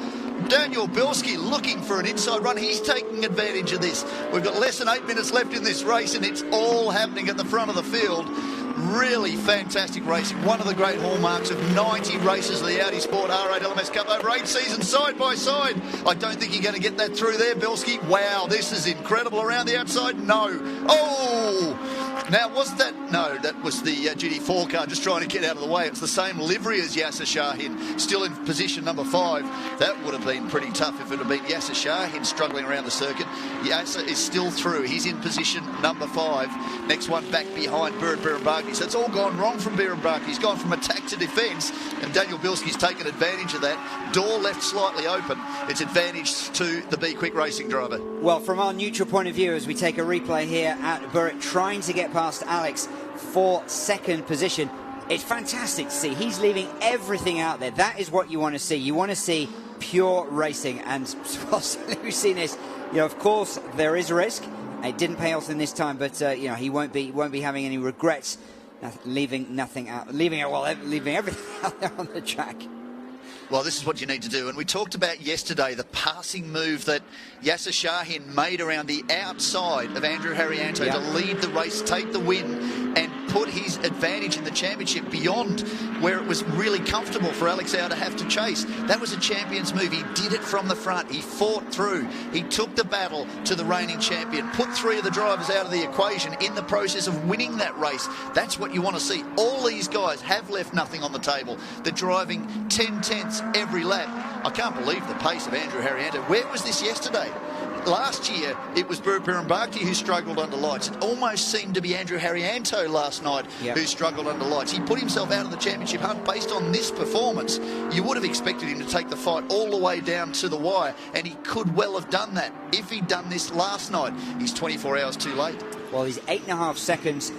Daniel Bilski looking for an inside run. He's taking advantage of this. We've got less than 8 minutes left in this race, and it's all happening at the front of the field. Really fantastic racing. One of the great hallmarks of 90 races of the Audi Sport R8 LMS Cup over 8 seasons side by side. I don't think you're going to get that through there, Bilski. Wow, this is incredible. Around the outside, no. Oh! Now, was that... No, that was the GT4 car just trying to get out of the way. It's the same livery as Yasser Shahin, still in position number 5. That would have been pretty tough if it had been Yasser Shahin struggling around the circuit. Yasser is still through. He's in position number 5. Next one back behind Burrit Birenbarki. So it's all gone wrong from Birenbarki. He's gone from attack to defence, and Daniel Bilski's taken advantage of that. Door left slightly open. It's advantage to the Be Quick Racing driver. Well, from our neutral point of view, as we take a replay here at Burrit, trying to get past Alex for second position, it's fantastic to see. He's leaving everything out there. That is what you want to see. You want to see pure racing, and we've seen this. You know, of course, there is risk. It didn't pay off in this time, but you know, he won't be having any regrets. Leaving everything out there on the track. Well, this is what you need to do. And we talked about yesterday the passing move that Yasser Shahin made around the outside of Andrew Harrianto to lead the race, take the win, and put his advantage in the championship beyond where it was really comfortable for Alex Au to have to chase. That was a champion's move. He did it from the front. He fought through. He took the battle to the reigning champion, put 3 of the drivers out of the equation in the process of winning that race. That's what you want to see. All these guys have left nothing on the table. They're driving 10 tenths every lap. I can't believe the pace of Andrew Harrianto. Where was this yesterday? Last year, it was Burrit Birenbarki who struggled under lights. It almost seemed to be Andrew Harrianto last night who struggled under lights. He put himself out of the championship hunt based on this performance. You would have expected him to take the fight all the way down to the wire, and he could well have done that if he'd done this last night. He's 24 hours too late. Well, he's 8.5 seconds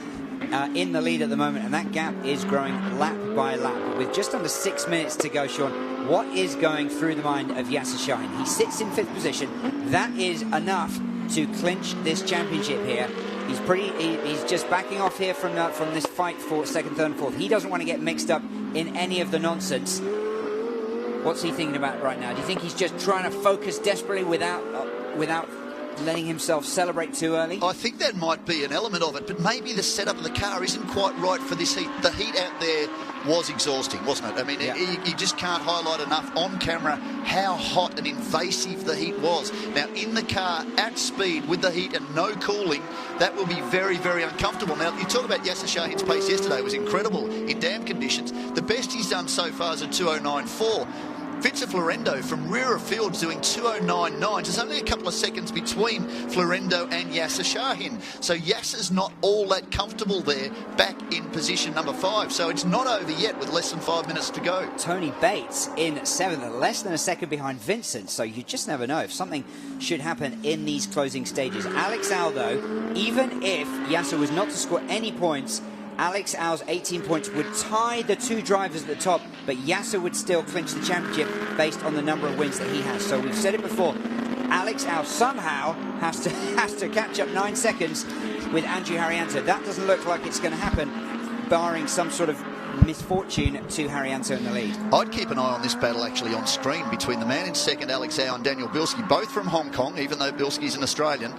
in the lead at the moment, and that gap is growing lap by lap. With just under 6 minutes to go, Sean, what is going through the mind of Yasser Shahin? He sits in 5th position. That is enough to clinch this championship here. He's just backing off here from this fight for 2nd, 3rd and 4th. He doesn't want to get mixed up in any of the nonsense. What's he thinking about right now? Do you think he's just trying to focus desperately without letting himself celebrate too early? I think that might be an element of it, but maybe the setup of the car isn't quite right for this heat. The heat out there was exhausting, wasn't it? I mean, you just can't highlight enough on camera how hot and invasive the heat was. Now, in the car, at speed, with the heat and no cooling, that will be very, very uncomfortable. Now, you talk about Yasser Shahin's pace yesterday. It was incredible in damp conditions. The best he's done so far is a 2:09.4. Vincent Florendo from rear of field is doing 2:09.9. There's only a couple of seconds between Florendo and Yasser Shahin. So Yasser's not all that comfortable there, back in position number 5. So it's not over yet with less than 5 minutes to go. Tony Bates in 7th, less than a second behind Vincent. So you just never know if something should happen in these closing stages. Alex Aldo, even if Yasser was not to score any points, Alex Al's 18 points would tie the 2 drivers at the top, but Yasser would still clinch the championship based on the number of wins that he has. So we've said it before, Alex Al somehow has to catch up 9 seconds with Andrew Haryanto. That doesn't look like it's going to happen, barring some sort of misfortune to Haryanto in the lead. I'd keep an eye on this battle actually on screen between the man in 2nd, Alex Al, and Daniel Bilski, both from Hong Kong, even though Bilski's an Australian.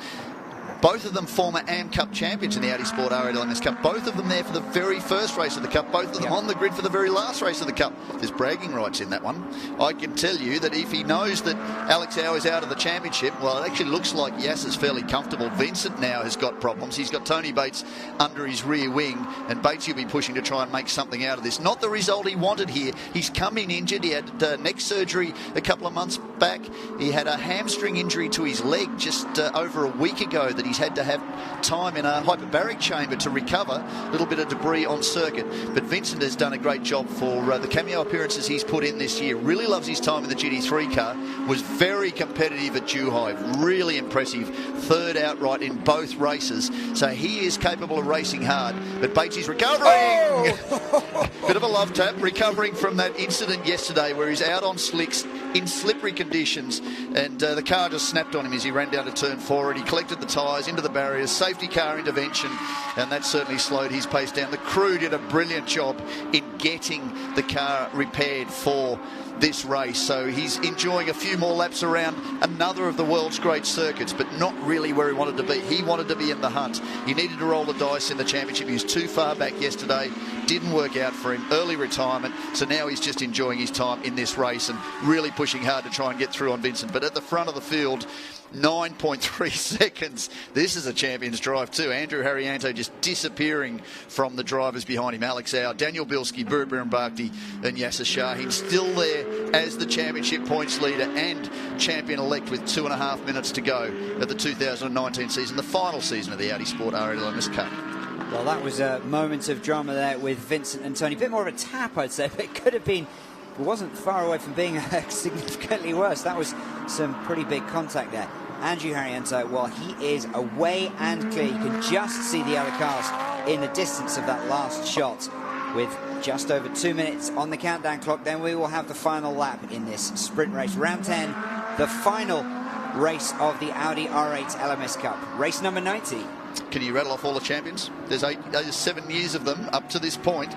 Both of them former AM Cup champions in the Audi Sport R8 LMS Cup. Both of them there for the very first race of the Cup. Both of them on the grid for the very last race of the Cup. There's bragging rights in that one. I can tell you that if he knows that Alex Au is out of the championship, well, it actually looks like Yasser's fairly comfortable. Vincent now has got problems. He's got Tony Bates under his rear wing, and Bates will be pushing to try and make something out of this. Not the result he wanted here. He's come in injured. He had neck surgery a couple of months back. He had a hamstring injury to his leg just over a week ago that he's had to have time in a hyperbaric chamber to recover. A little bit of debris on circuit. But Vincent has done a great job for the cameo appearances he's put in this year. Really loves his time in the GT3 car. Was very competitive at Zhuhai. Really impressive. 3rd outright in both races. So he is capable of racing hard. But Bates is recovering. Oh! Bit of a love tap. Recovering from that incident yesterday where he's out on slicks in slippery conditions, and the car just snapped on him as he ran down to turn 4, and he collected the tyres into the barriers, safety car intervention, and that certainly slowed his pace down. The crew did a brilliant job in getting the car repaired for this race, so he's enjoying a few more laps around another of the world's great circuits, but not really where he wanted to be. He wanted to be in the hunt. He needed to roll the dice in the championship. He was too far back yesterday. Didn't work out for him. Early retirement. So now he's just enjoying his time in this race and really pushing hard to try and get through on Vincent. But at the front of the field, 9.3 seconds. This is a champion's drive too. Andrew Haryanto just disappearing from the drivers behind him. Alex Au, Daniel Bilski, Burberry Bakhti and Yasser Shahin still there as the championship points leader and champion-elect with 2.5 minutes to go at the 2019 season, the final season of the Audi Sport R8 LMS Cup. Well, that was a moment of drama there with Vincent and Tony. A bit more of a tap, I'd say, but it could have been... It wasn't far away from being significantly worse. That was some pretty big contact there. Andrew Haryanto, well, he is away and clear. You can just see the other cars in the distance of that last shot. With just over 2 minutes on the countdown clock, then we will have the final lap in this sprint race. Round 10, the final race of the Audi R8 LMS Cup. Race number 90. Can you rattle off all the champions? There's 7 years of them up to this point.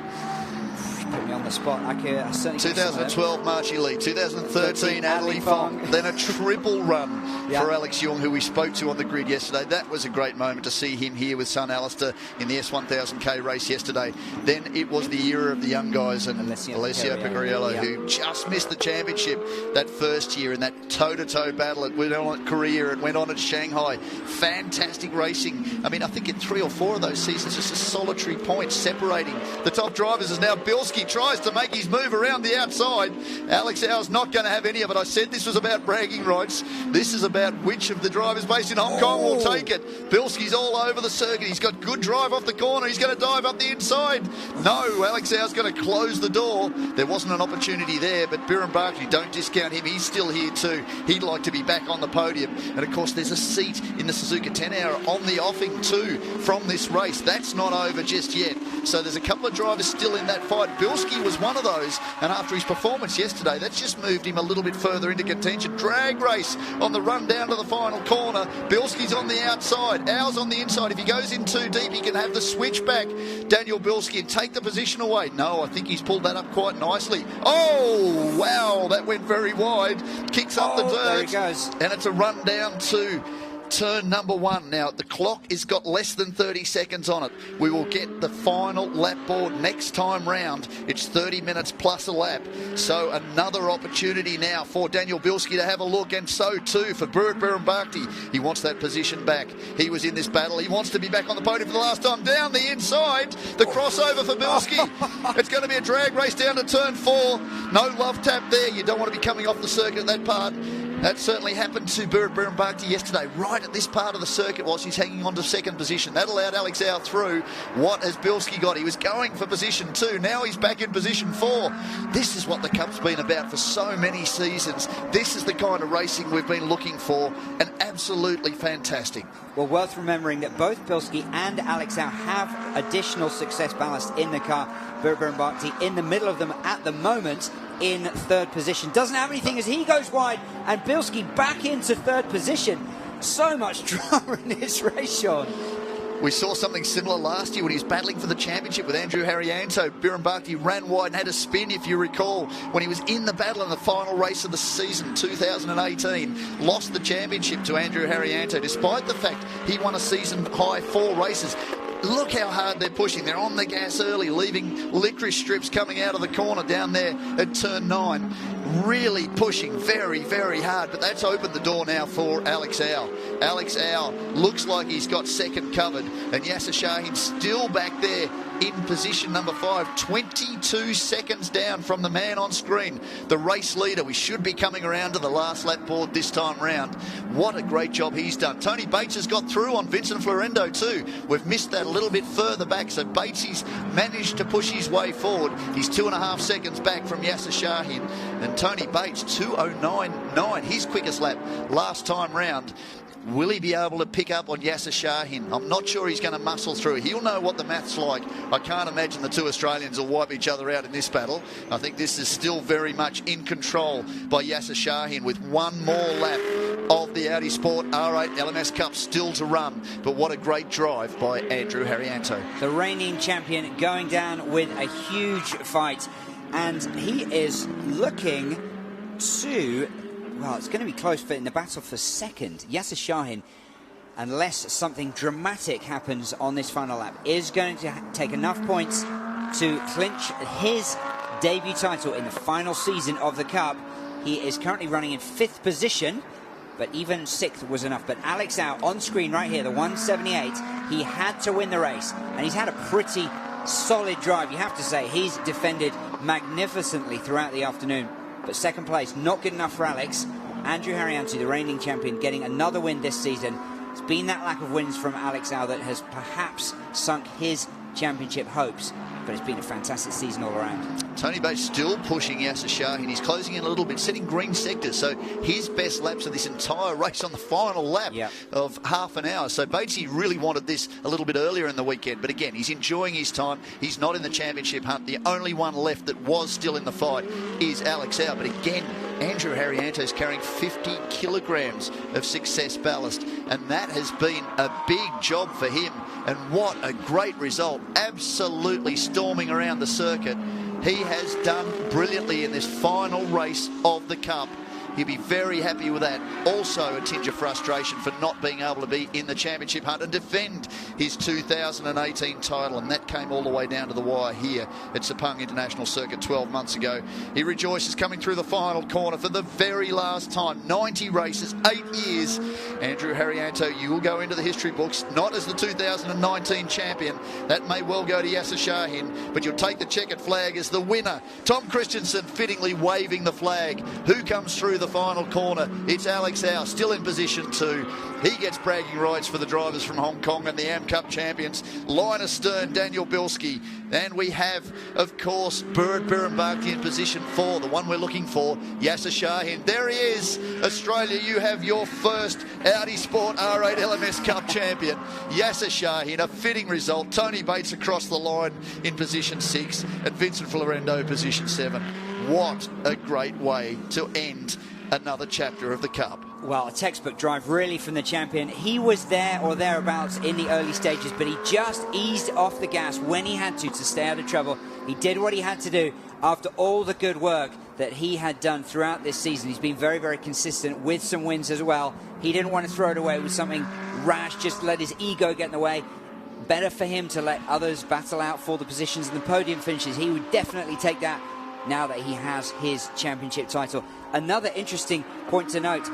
Put me on the spot. I certainly 2012 Marchi Lee, 2013 Adelie Fong, then a triple run for Alex Young, who we spoke to on the grid yesterday. That was a great moment to see him here with son Alistair in the S1000K race yesterday. Then it was the era of the young guys and Alessio Picariello, who just missed the championship that first year in that toe-to-toe battle. It went on at Korea, it went on at Shanghai. Fantastic racing. I mean, I think in 3 or 4 of those seasons, just a solitary point separating the top drivers. Is now Bilski tries to make his move around the outside. Alex Au's not going to have any of it. I said this was about bragging rights. This is about which of the drivers based in Hong Kong will take it. Bilski's all over the circuit. He's got good drive off the corner. He's going to dive up the inside. No, Alex Au's going to close the door. There wasn't an opportunity there, but Biren Barkley, don't discount him. He's still here too. He'd like to be back on the podium. And of course, there's a seat in the Suzuka 10 Hour on the offing too from this race. That's not over just yet. So there's a couple of drivers still in that fight. Bilski was one of those, and after his performance yesterday, that's just moved him a little bit further into contention. Drag race on the run down to the final corner. Bilski's on the outside. Au's on the inside. If he goes in too deep, he can have the switch back, Daniel Bilski, and take the position away. No, I think he's pulled that up quite nicely. Oh, wow, that went very wide. Kicks up the dirt. There he goes. And it's a run down to turn number 1. Now, the clock has got less than 30 seconds on it. We will get the final lap board next time round. It's 30 minutes plus a lap. So another opportunity now for Daniel Bilski to have a look, and so too for Biren Barkley. He wants that position back. He was in this battle. He wants to be back on the podium for the last time. Down the inside, the crossover for Bilski. It's going to be a drag race down to turn 4. No love tap there. You don't want to be coming off the circuit at that part. That certainly happened to Biren Barkley yesterday, right at this part of the circuit whilst he's hanging on to second position. That allowed Alex Au through. What has Bilski got? He was going for position 2. Now he's back in position 4. This is what the Cup's been about for so many seasons. This is the kind of racing we've been looking for, and absolutely fantastic. Well, worth remembering that both Bilski and Alex Au have additional success ballast in the car. Biren Barkley in the middle of them at the moment in third position. Doesn't have anything as he goes wide, and Bilski back into third position. So much drama in this race, Sean. We saw something similar last year when he was battling for the championship with Andrew Harrianto. Biren Barkley ran wide and had a spin, if you recall, when he was in the battle in the final race of the season, 2018. Lost the championship to Andrew Harrianto, despite the fact he won a season-high 4 races. Look how hard they're pushing. They're on the gas early, leaving licorice strips coming out of the corner down there at turn 9. Really pushing very, very hard. But that's opened the door now for Alex Au. Alex Au looks like he's got second covered. And Yasser Shahin still back there in position number 5. 22 seconds down from the man on screen, the race leader. We should be coming around to the last lap board this time round. What a great job he's done. Tony Bates has got through on Vincent Florendo too. We've missed that a little bit further back, so Batesy's managed to push his way forward. He's 2.5 seconds back from Yasser Shahin, and Tony Bates 2:09.9, his quickest lap last time round. Will he be able to pick up on Yasser Shahin? I'm not sure he's going to muscle through. He'll know what the math's like. I can't imagine the two Australians will wipe each other out in this battle. I think this is still very much in control by Yasser Shahin with one more lap of the Audi Sport R8 LMS Cup still to run. But what a great drive by Andrew Harrianto. The reigning champion going down with a huge fight, and he is looking to... Well, it's going to be close, but in the battle for second, Yasser Shahin, unless something dramatic happens on this final lap, is going to take enough points to clinch his debut title in the final season of the Cup. He is currently running in 5th position, but even 6th was enough. But Alex Au on screen right here, the 178, he had to win the race, and he's had a pretty solid drive, you have to say. He's defended magnificently throughout the afternoon. But second place, not good enough for Alex. Andrew Harrianto, the reigning champion, getting another win this season. It's been that lack of wins from Alex Au that has perhaps sunk his championship hopes. But it's been a fantastic season all around. Tony Bates still pushing Yasser Shahin. He's closing in a little bit, setting green sectors. So his best laps of this entire race on the final lap of half an hour. So Batesy really wanted this a little bit earlier in the weekend. But again, he's enjoying his time. He's not in the championship hunt. The only one left that was still in the fight is Alex Au. But again, Andrew Harrianto is carrying 50 kilograms of success ballast. And that has been a big job for him. And what a great result. Absolutely storming around the circuit. He has done brilliantly in this final race of the Cup. He'll be very happy with that. Also a tinge of frustration for not being able to be in the championship hunt and defend his 2018 title, and that came all the way down to the wire here at Sepang International Circuit 12 months ago. He rejoices coming through the final corner for the very last time. 90 races, 8 years. Andrew Haryanto, you will go into the history books, not as the 2019 champion. That may well go to Yasser Shahin, but you'll take the checkered flag as the winner. Tom Christensen fittingly waving the flag. Who comes through the final corner? It's Alex Au, still in position 2. He gets bragging rights for the drivers from Hong Kong and the Am Cup champions, Linus Stern, Daniel Bilski. And we have, of course, Burd Birembaki in position 4, the one we're looking for, Yasser Shahin. There he is. Australia, you have your first Audi Sport R8 LMS Cup champion, Yasser Shahin. A fitting result. Tony Bates across the line in position 6 and Vincent Florendo position 7. What a great way to end another chapter of the Cup. Well, a textbook drive really from the champion. He was there or thereabouts in the early stages, but he just eased off the gas when he had to stay out of trouble. He did what he had to do after all the good work that he had done throughout this season. He's been very, very consistent with some wins as well. He didn't want to throw it away with something rash, just let his ego get in the way. Better for him to let others battle out for the positions and the podium finishes. He would definitely take that now that he has his championship title. Another interesting point to note,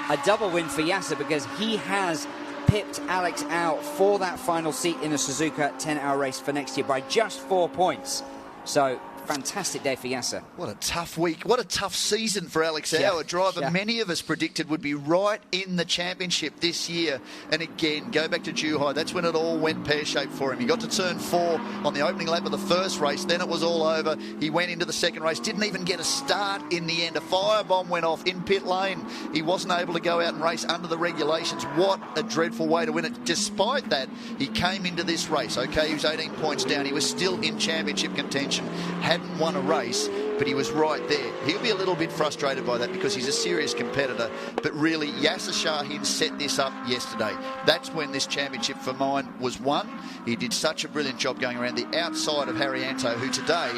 a double win for Yasser because he has pipped Alex out for that final seat in the Suzuka 10-hour race for next year by just 4 points. So fantastic day for Yasser. What a tough week. What a tough season for Alex Au, a driver many of us predicted would be right in the championship this year. And again, go back to Zhuhai, that's when it all went pear-shaped for him. He got to turn 4 on the opening lap of the first race, then it was all over. He went into the second race, didn't even get a start in the end. A firebomb went off in pit lane. He wasn't able to go out and race under the regulations. What a dreadful way to win it. Despite that, he came into this race, okay, he was 18 points down. He was still in championship contention. Hadn't won a race, but he was right there. He'll be a little bit frustrated by that because he's a serious competitor, but really Yasser Shahin set this up yesterday. That's when this championship for mine was won. He did such a brilliant job going around the outside of Haryanto, who today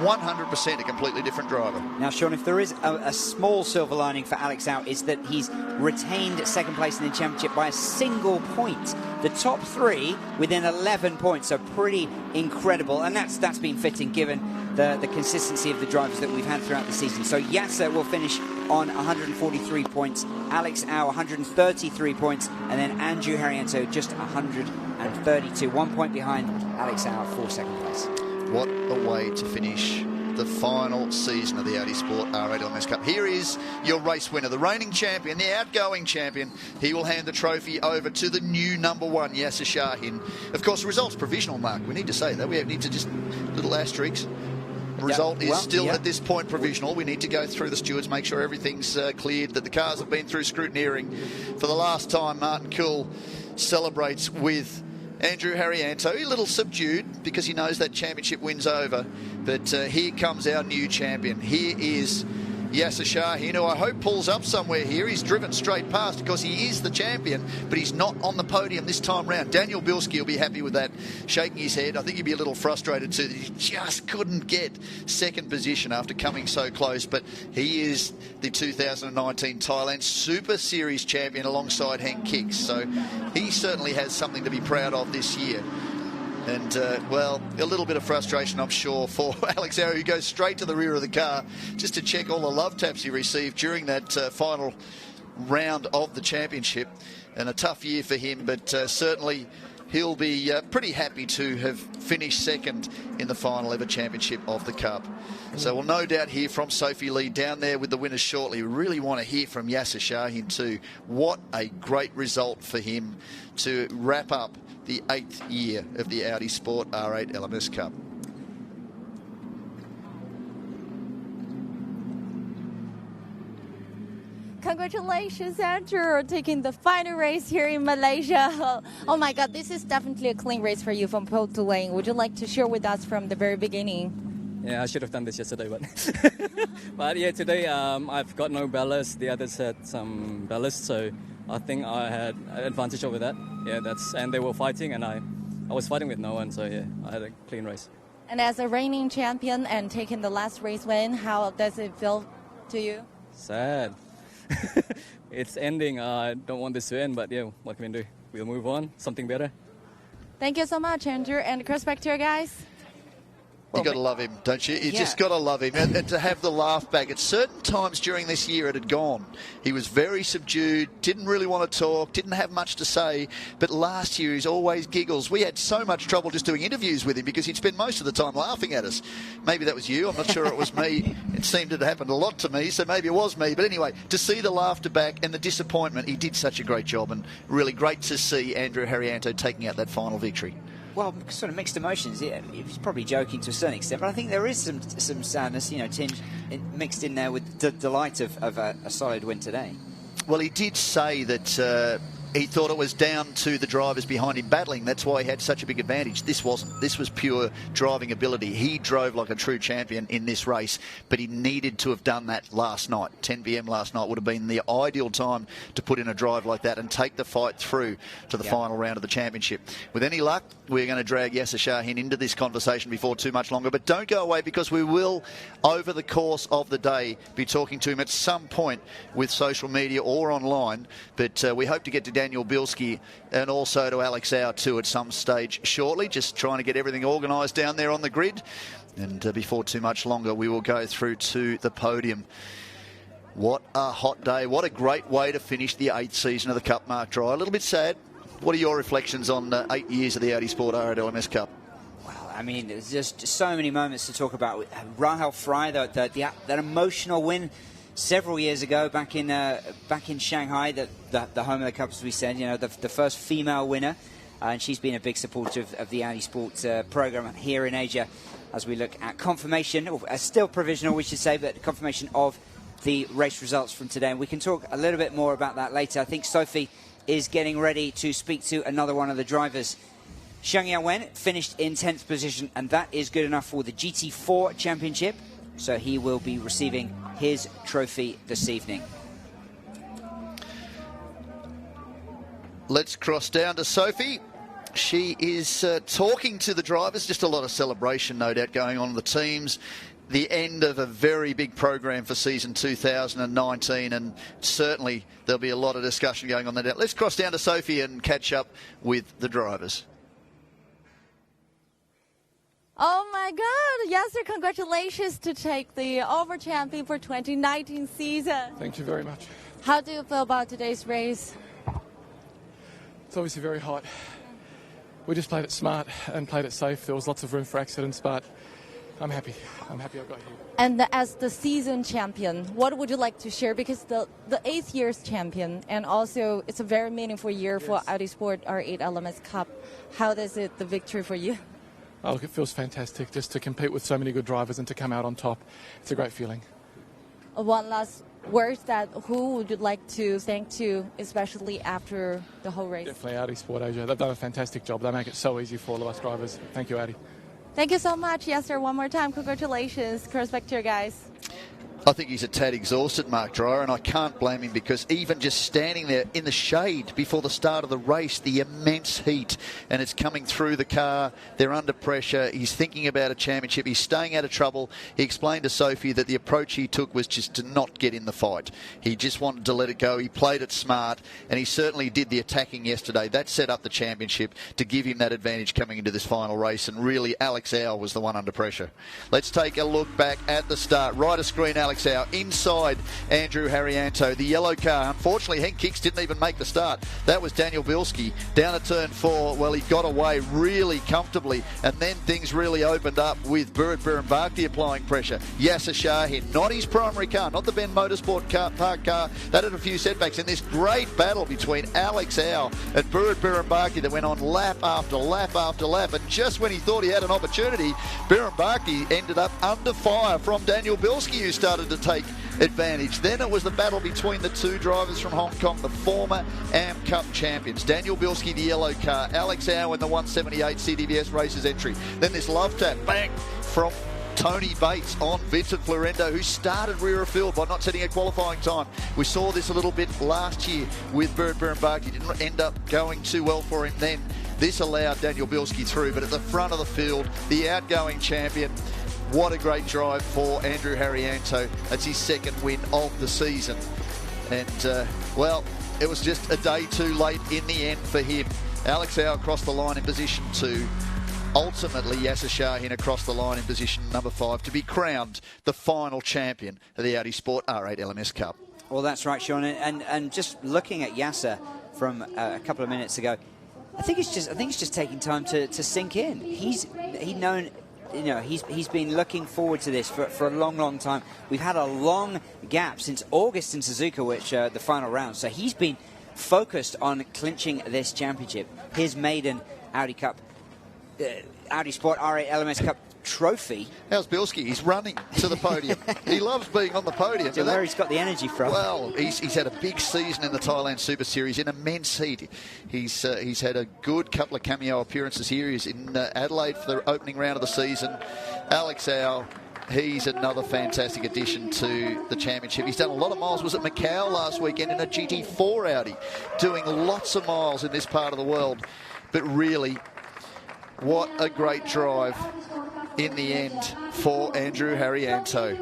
100% a completely different driver. Now, Sean, if there is a small silver lining for Alex Au, is that he's retained second place in the championship by a single point. The top 3 within 11 points are pretty incredible, and that's been fitting given the consistency of the drivers that we've had throughout the season. So Yasser will finish on 143 points, Alex Au 133 points, and then Andrew Haryanto just 132, 1 point behind Alex Au for second place. What a way to finish the final season of the Audi Sport R8 LMS Cup. Here is your race winner, the reigning champion, the outgoing champion. He will hand the trophy over to the new number 1, Yasser Shahin. Of course, the result's provisional, Mark. We need to say that. We need to just, little asterisk. The result is still at this point provisional. We need to go through the stewards, make sure everything's cleared, that the cars have been through scrutineering. For the last time, Martin Kuhl celebrates with Andrew Haryanto, a little subdued because he knows that championship win's over. But here comes our new champion. Here is Yasser Shahin, who I hope pulls up somewhere here. He's driven straight past because he is the champion, but he's not on the podium this time round. Daniel Bilski will be happy with that, shaking his head. I think he'd be a little frustrated too that he just couldn't get second position after coming so close. But he is the 2019 Thailand Super Series champion alongside Henk Kiks. So he certainly has something to be proud of this year. And, well, a little bit of frustration, I'm sure, for Alex Au, who goes straight to the rear of the car just to check all the love taps he received during that final round of the championship. And a tough year for him, but certainly he'll be pretty happy to have finished second in the final ever championship of the Cup. So we'll no doubt hear from Sophie Lee down there with the winners shortly. We really want to hear from Yasser Shahin too. What a great result for him to wrap up the 8th year of the Audi Sport R8 LMS Cup. Congratulations, Andrew, taking the final race here in Malaysia. Oh my God, this is definitely a clean race for you from pole to lane. Would you like to share with us from the very beginning? Yeah, I should have done this yesterday, but yeah, today I've got no ballast. The others had some ballast, so I think I had an advantage over that. Yeah, and they were fighting, and I was fighting with no one, so yeah, I had a clean race. And as a reigning champion and taking the last race win, how does it feel to you? Sad. It's ending. I don't want this to end, but yeah, what can we do? We'll move on. Something better. Thank you so much, Andrew. And Chris, back to you guys. You got to love him, don't you? You just got to love him. And to have the laugh back. At certain times during this year, it had gone. He was very subdued, didn't really want to talk, didn't have much to say. But last year, he's always giggles. We had so much trouble just doing interviews with him because he'd spend most of the time laughing at us. Maybe that was you. I'm not sure it was me. It seemed it happened a lot to me, so maybe it was me. But anyway, to see the laughter back and the disappointment, he did such a great job. And really great to see Andrew Haryanto taking out that final victory. Well, sort of mixed emotions. He was probably joking to a certain extent, but I think there is some sadness, mixed in there with the delight of a solid win today. Well, he did say that he thought it was down to the drivers behind him battling. That's why he had such a big advantage. This wasn't. This was pure driving ability. He drove like a true champion in this race, but he needed to have done that last night. 10 p.m. last night would have been the ideal time to put in a drive like that and take the fight through to the final round of the championship. With any luck, we're going to drag Yasser Shahin into this conversation before too much longer, but don't go away because we will, over the course of the day, be talking to him at some point with social media or online, but we hope to get to Daniel Bilski and also to Alex Au too at some stage shortly, just trying to get everything organised down there on the grid. And before too much longer, we will go through to the podium. What a hot day. What a great way to finish the 8th season of the Cup, Mark Dry. A little bit sad. What are your reflections on 8 years of the Audi Sport R8 LMS Cup? Well, I mean, there's just so many moments to talk about. Rahel Fry, that emotional win several years ago, back in Shanghai, the home of the Cup, as we said, the first female winner, and she's been a big supporter of the Audi Sports program here in Asia, as we look at confirmation, or still provisional, we should say, but confirmation of the race results from today. And we can talk a little bit more about that later. I think Sophie is getting ready to speak to another one of the drivers. Xiang Yawen finished in 10th position, and that is good enough for the GT4 Championship. So he will be receiving his trophy this evening. Let's cross down to Sophie. She is talking to the drivers. Just a lot of celebration, no doubt, going on in the teams. The end of a very big program for season 2019, and certainly there'll be a lot of discussion going on there. Let's cross down to Sophie and catch up with the drivers. Oh my God! Yes, sir. Congratulations to take the Over Champion for 2019 season. Thank you very much. How do you feel about today's race? It's obviously very hot. We just played it smart and played it safe. There was lots of room for accidents, but I'm happy. I'm happy I got here. And as the season champion, what would you like to share? Because the 8th year's champion, and also it's a very meaningful year for Audi Sport R8 LMS Cup. How does the victory for you? Oh, look, it feels fantastic just to compete with so many good drivers and to come out on top. It's a great feeling. One last word, who would you like to thank to, especially after the whole race? Definitely Audi Sport Asia. They've done a fantastic job. They make it so easy for all of us drivers. Thank you, Audi. Thank you so much. Yes, sir. One more time. Congratulations. Cross back to your guys. I think he's a tad exhausted, Mark Dreyer, and I can't blame him because even just standing there in the shade before the start of the race, the immense heat, and it's coming through the car, they're under pressure, he's thinking about a championship, he's staying out of trouble. He explained to Sophie that the approach he took was just to not get in the fight. He just wanted to let it go. He played it smart, and he certainly did the attacking yesterday. That set up the championship to give him that advantage coming into this final race, and really Alex Au was the one under pressure. Let's take a look back at the start. Right of screen, Alex Au inside Andrew Haryanto. The yellow car, unfortunately, Henk Kicks didn't even make the start. That was Daniel Bilski down at turn 4. Well, he got away really comfortably, and then things really opened up with Burrit Birrenbakti applying pressure. Yasser Shahin, not his primary car, not the Ben Motorsport park car. That had a few setbacks in this great battle between Alex Au and Burrit Birrenbakti that went on lap after lap after lap, and just when he thought he had an opportunity, Birrenbakti ended up under fire from Daniel Bilski, who started to take advantage. Then it was the battle between the two drivers from Hong Kong, the former AM Cup champions. Daniel Bilski, the yellow car, Alex Au in the 178 CDBS Races entry. Then this love tap, bang, from Tony Bates on Vincent Florendo, who started rear of field by not setting a qualifying time. We saw this a little bit last year with Burrit Birrenbakti. Didn't end up going too well for him then. This allowed Daniel Bilski through, but at the front of the field, the outgoing champion. What a great drive for Andrew Haryanto. That's his second win of the season. And, well, it was just a day too late in the end for him. Alex Howe across the line in position 2. Ultimately, Yasser Shahin across the line in position number 5 to be crowned the final champion of the Audi Sport R8 LMS Cup. Well, that's right, Sean. And just looking at Yasser from a couple of minutes ago, I think it's just taking time to sink in. He's been looking forward to this for a long time. We've had a long gap since August in Suzuka, which the final round. So he's been focused on clinching this championship, his maiden Audi Cup, Audi Sport R8 LMS Cup trophy. How's Bilski? He's running to the podium. He loves being on the podium. So where he's got the energy from. Well, he's had a big season in the Thailand Super Series in immense heat. He's had a good couple of cameo appearances here. He's in Adelaide for the opening round of the season. Alex Howe, he's another fantastic addition to the championship. He's done a lot of miles. Was at Macau last weekend in a GT4 Audi, doing lots of miles in this part of the world. But really, what a great drive in the end for Andrew Harrianto.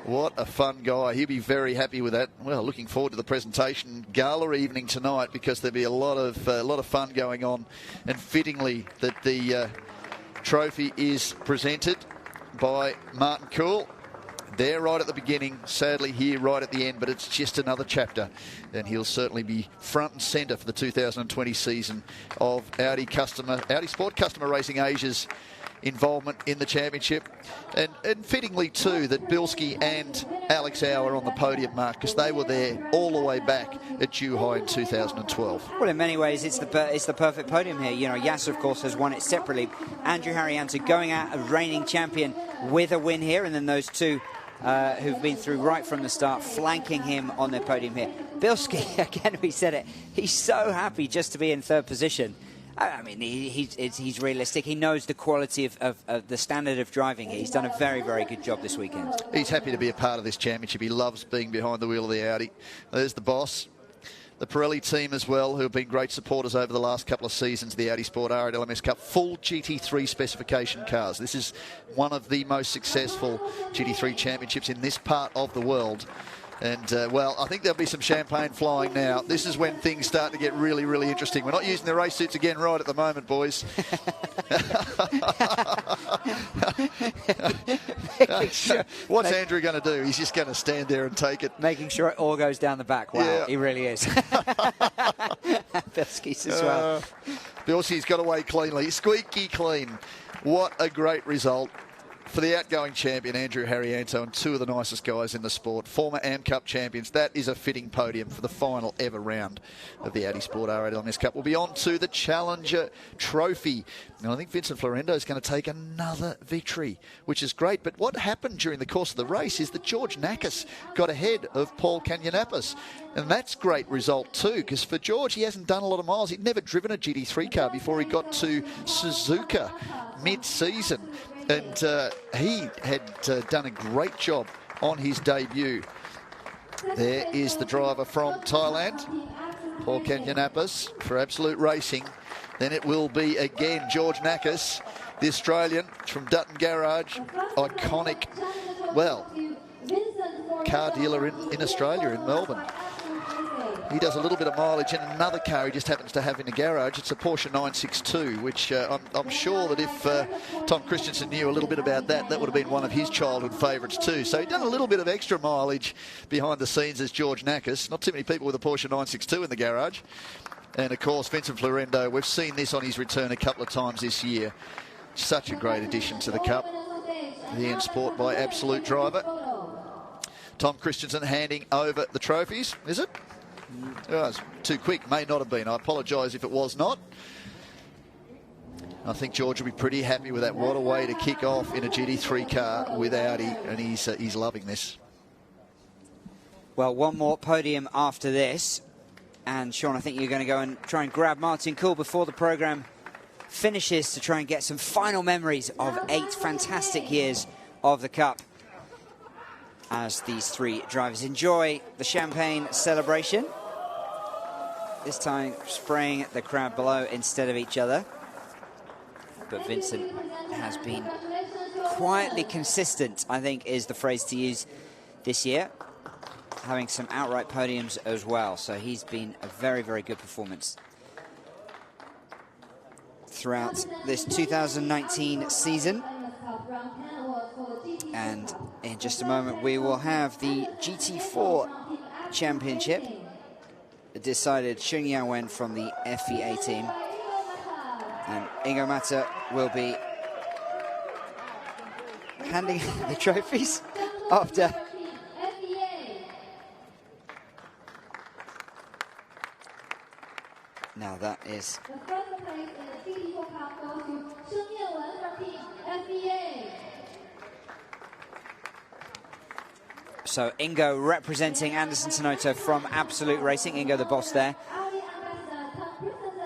What a fun guy. He'll be very happy with that. Well, looking forward to the presentation gala evening tonight, because there'll be a lot of fun going on. And fittingly that the trophy is presented by Martin Cool. There right at the beginning, sadly here right at the end, but it's just another chapter, and he'll certainly be front and centre for the 2020 season of Audi Sport Customer Racing Asia's involvement in the championship. And fittingly too that Bilski and Alex Howe are on the podium, Mark, because they were there all the way back at Zhuhai in 2012. Well, in many ways, it's the perfect podium here. You know, Yasser, of course, has won it separately. Andrew Harrianto going out a reigning champion with a win here, and then those two who've been through right from the start, flanking him on their podium here. Bilski, again, we said it, he's so happy just to be in third position. I mean, he's realistic. He knows the quality of the standard of driving here. He's done a very, very good job this weekend. He's happy to be a part of this championship. He loves being behind the wheel of the Audi. There's the boss. The Pirelli team as well, who have been great supporters over the last couple of seasons of the Audi Sport R8 LMS Cup. Full GT3 specification cars. This is one of the most successful GT3 championships in this part of the world. And, well, I think there'll be some champagne flying now. This is when things start to get really, really interesting. We're not using the race suits again right at the moment, boys. What's Andrew going to do? He's just going to stand there and take it. Making sure it all goes down the back. Wow, yeah. He really is. Bilski's as well. Bilski's got away cleanly. Squeaky clean. What a great result for the outgoing champion, Andrew Harrianto, and two of the nicest guys in the sport, former AM Cup champions. That is a fitting podium for the final ever round of the Audi Sport R8 LMS Cup. We'll be on to the Challenger Trophy. And I think Vincent Florendo is going to take another victory, which is great. But what happened during the course of the race is that George Nakas got ahead of Paul Canyonapas. And that's a great result too, because for George, he hasn't done a lot of miles. He'd never driven a GT3 car before he got to Suzuka mid-season. And he had done a great job on his debut. There is the driver from Thailand, Paul Canyonapas, for Absolute Racing. Then it will be again George Nakas, the Australian from Dutton Garage, iconic, well, car dealer in Australia, in Melbourne. He does a little bit of mileage in another car he just happens to have in the garage. It's a Porsche 962, which I'm sure that if Tom Christensen knew a little bit about that, that would have been one of his childhood favourites too. So he'd done a little bit of extra mileage behind the scenes as George Nakas. Not too many people with a Porsche 962 in the garage. And, of course, Vincent Florendo, we've seen this on his return a couple of times this year. Such a great addition to the Cup. The N Sport by Absolute driver. Tom Christensen handing over the trophies, is it? Oh, it's too quick. May not have been. I apologise if it was not. I think George will be pretty happy with that. What a way to kick off in a GT3 car with Audi, and he's loving this. Well, one more podium after this. And, Sean, I think you're going to go and try and grab Martin Kuhl before the programme finishes to try and get some final memories of 8 fantastic years of the Cup, as these 3 drivers enjoy the champagne celebration. This time spraying the crowd below instead of each other. But Vincent has been quietly consistent, I think is the phrase to use this year. having some outright podiums as well. So he's been a very, very good performance throughout this 2019 season. And in just a moment, we will have the GT4 Championship decided. Sheng Yanwen from the FEA team. And Ingo Mata will be handing the trophies after now that is so Ingo representing Anderson Tenoto from Absolute Racing. Ingo the boss there,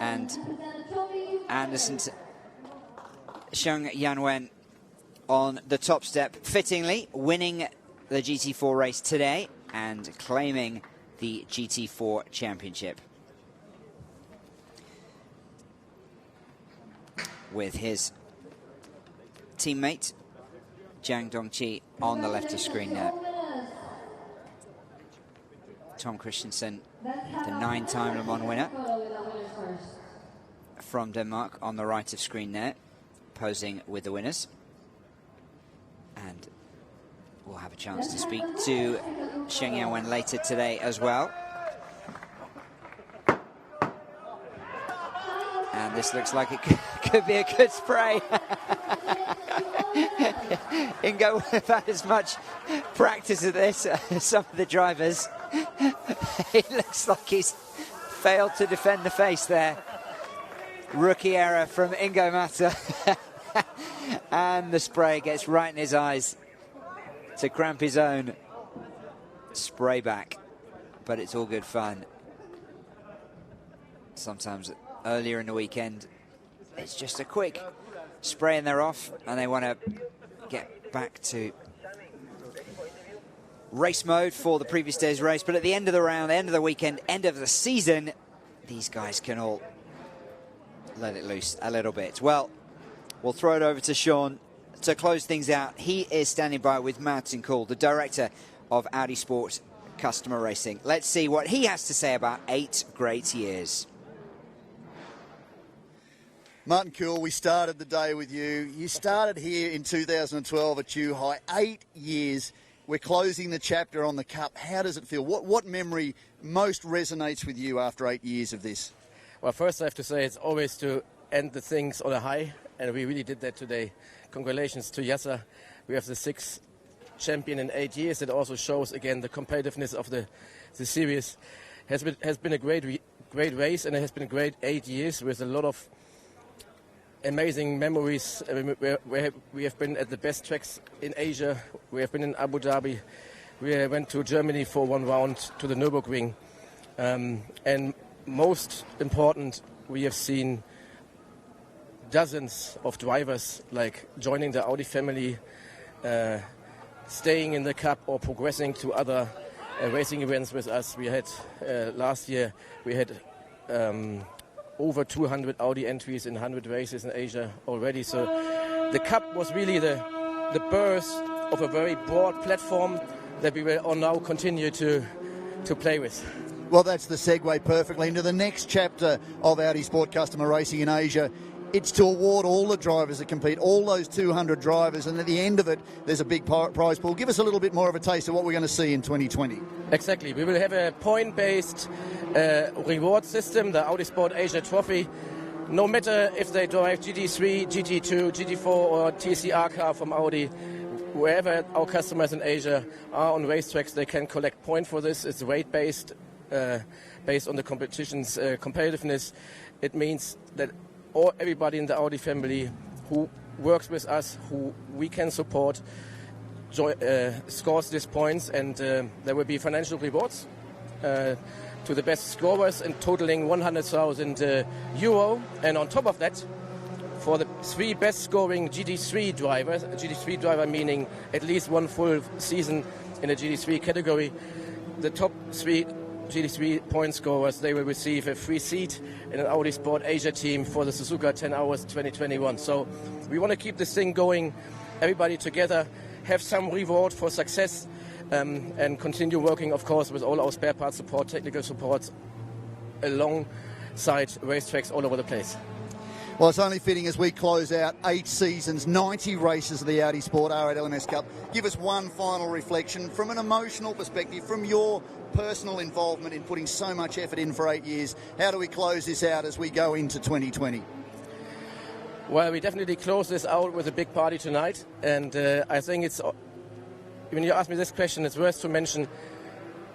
and Anderson Sheng Yanwen on the top step, fittingly winning the GT4 race today and claiming the GT4 championship with his teammate Jiang Dongqi on the left of screen now. Tom Christensen, the 9-time Le Mans winner from Denmark, on the right of screen there, posing with the winners. And we'll have a chance to speak to Sheng Yanwen later today as well. And this looks like it could be a good spray. Ingo would have had as much practice at this as some of the drivers. It looks like he's failed to defend the face there. Rookie error from Ingo Mata. And the spray gets right in his eyes to cramp his own spray back. But it's all good fun. Sometimes earlier in the weekend, it's just a quick spray and they're off, and they want to get back to race mode for the previous day's race. But at the end of the round, end of the weekend, end of the season, these guys can all let it loose a little bit. Well, we'll throw it over to Sean to close things out. He is standing by with Martin Kuhl, the director of Audi Sport Customer Racing. Let's see what he has to say about 8 great years. Martin Kuhl, we started the day with you. You started here in 2012 at Zhuhai. 8 years. We're closing the chapter on the Cup. How does it feel? What memory most resonates with you after 8 years of this? Well, first I have to say it's always to end the things on a high, and we really did that today. Congratulations to Yasser. We have the 6th champion in 8 years. It also shows, again, the competitiveness of the series. Has been a great race, and it has been a great 8 years with a lot of amazing memories. We have been at the best tracks in Asia. We have been in Abu Dhabi. We went to Germany for one round to the Nürburgring. And most important, we have seen dozens of drivers like joining the Audi family, staying in the Cup or progressing to other racing events with us. We had last year we had over 200 Audi entries in 100 races in Asia already. So the Cup was really the birth of a very broad platform that we will now continue to play with. Well, that's the segue perfectly into the next chapter of Audi Sport Customer Racing in Asia. It's to award all the drivers that compete, all those 200 drivers, and at the end of it, there's a big prize pool. Give us a little bit more of a taste of what we're going to see in 2020. Exactly. We will have a point-based reward system, the Audi Sport Asia Trophy. No matter if they drive GT3, GT2, GT4 or TCR car from Audi, wherever our customers in Asia are on racetracks, they can collect points for this. It's weight-based, based on the competition's competitiveness. It means that everybody in the Audi family who works with us, who we can support, scores these points, and there will be financial rewards to the best scorers and totaling 100,000 euro. And on top of that, for the 3 best scoring GT3 drivers, GT3 driver meaning at least 1 full season in a GT3 category, the top 3 GT3 point scorers, they will receive a free seat in an Audi Sport Asia team for the Suzuka 10 Hours 2021. So we want to keep this thing going, everybody together, have some reward for success, and continue working, of course, with all our spare parts support, technical support, alongside racetracks all over the place. Well, it's only fitting as we close out 8 seasons, 90 races of the Audi Sport R8 LMS Cup. Give us one final reflection from an emotional perspective, from your personal involvement in putting so much effort in for 8 years. How do we close this out as we go into 2020? Well, we definitely close this out with a big party tonight, and I think it's, when you ask me this question, it's worth to mention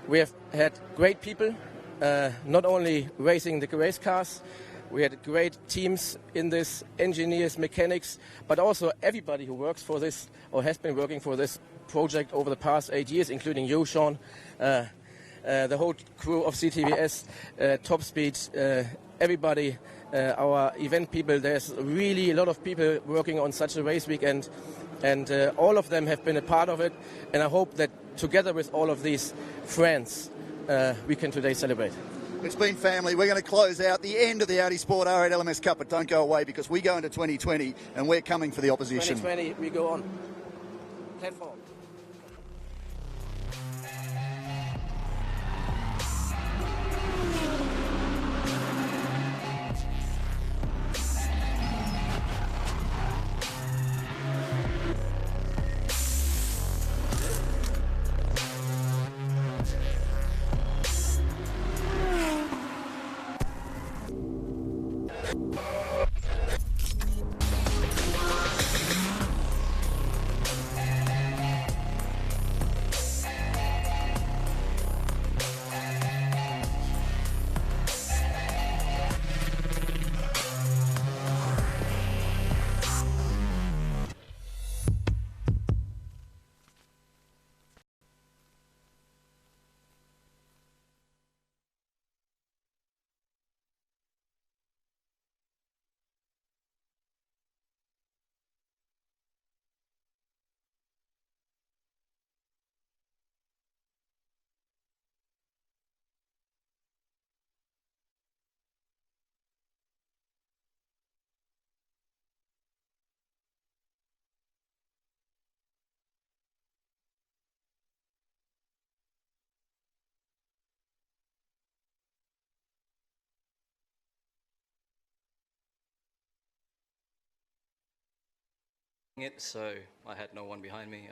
we have had great people, not only racing the race cars. We had great teams in this, engineers, mechanics, but also everybody who works for this or has been working for this project over the past 8 years, including you, Sean, the whole crew of CTVS, Top Speed, everybody, our event people. There's really a lot of people working on such a race weekend, and all of them have been a part of it. And I hope that together with all of these friends, we can today celebrate. It's been family. We're going to close out the end of the Audi Sport R8 LMS Cup, but don't go away because we go into 2020 and we're coming for the opposition. 2020, we go on. Platform. It, so I had no one behind me.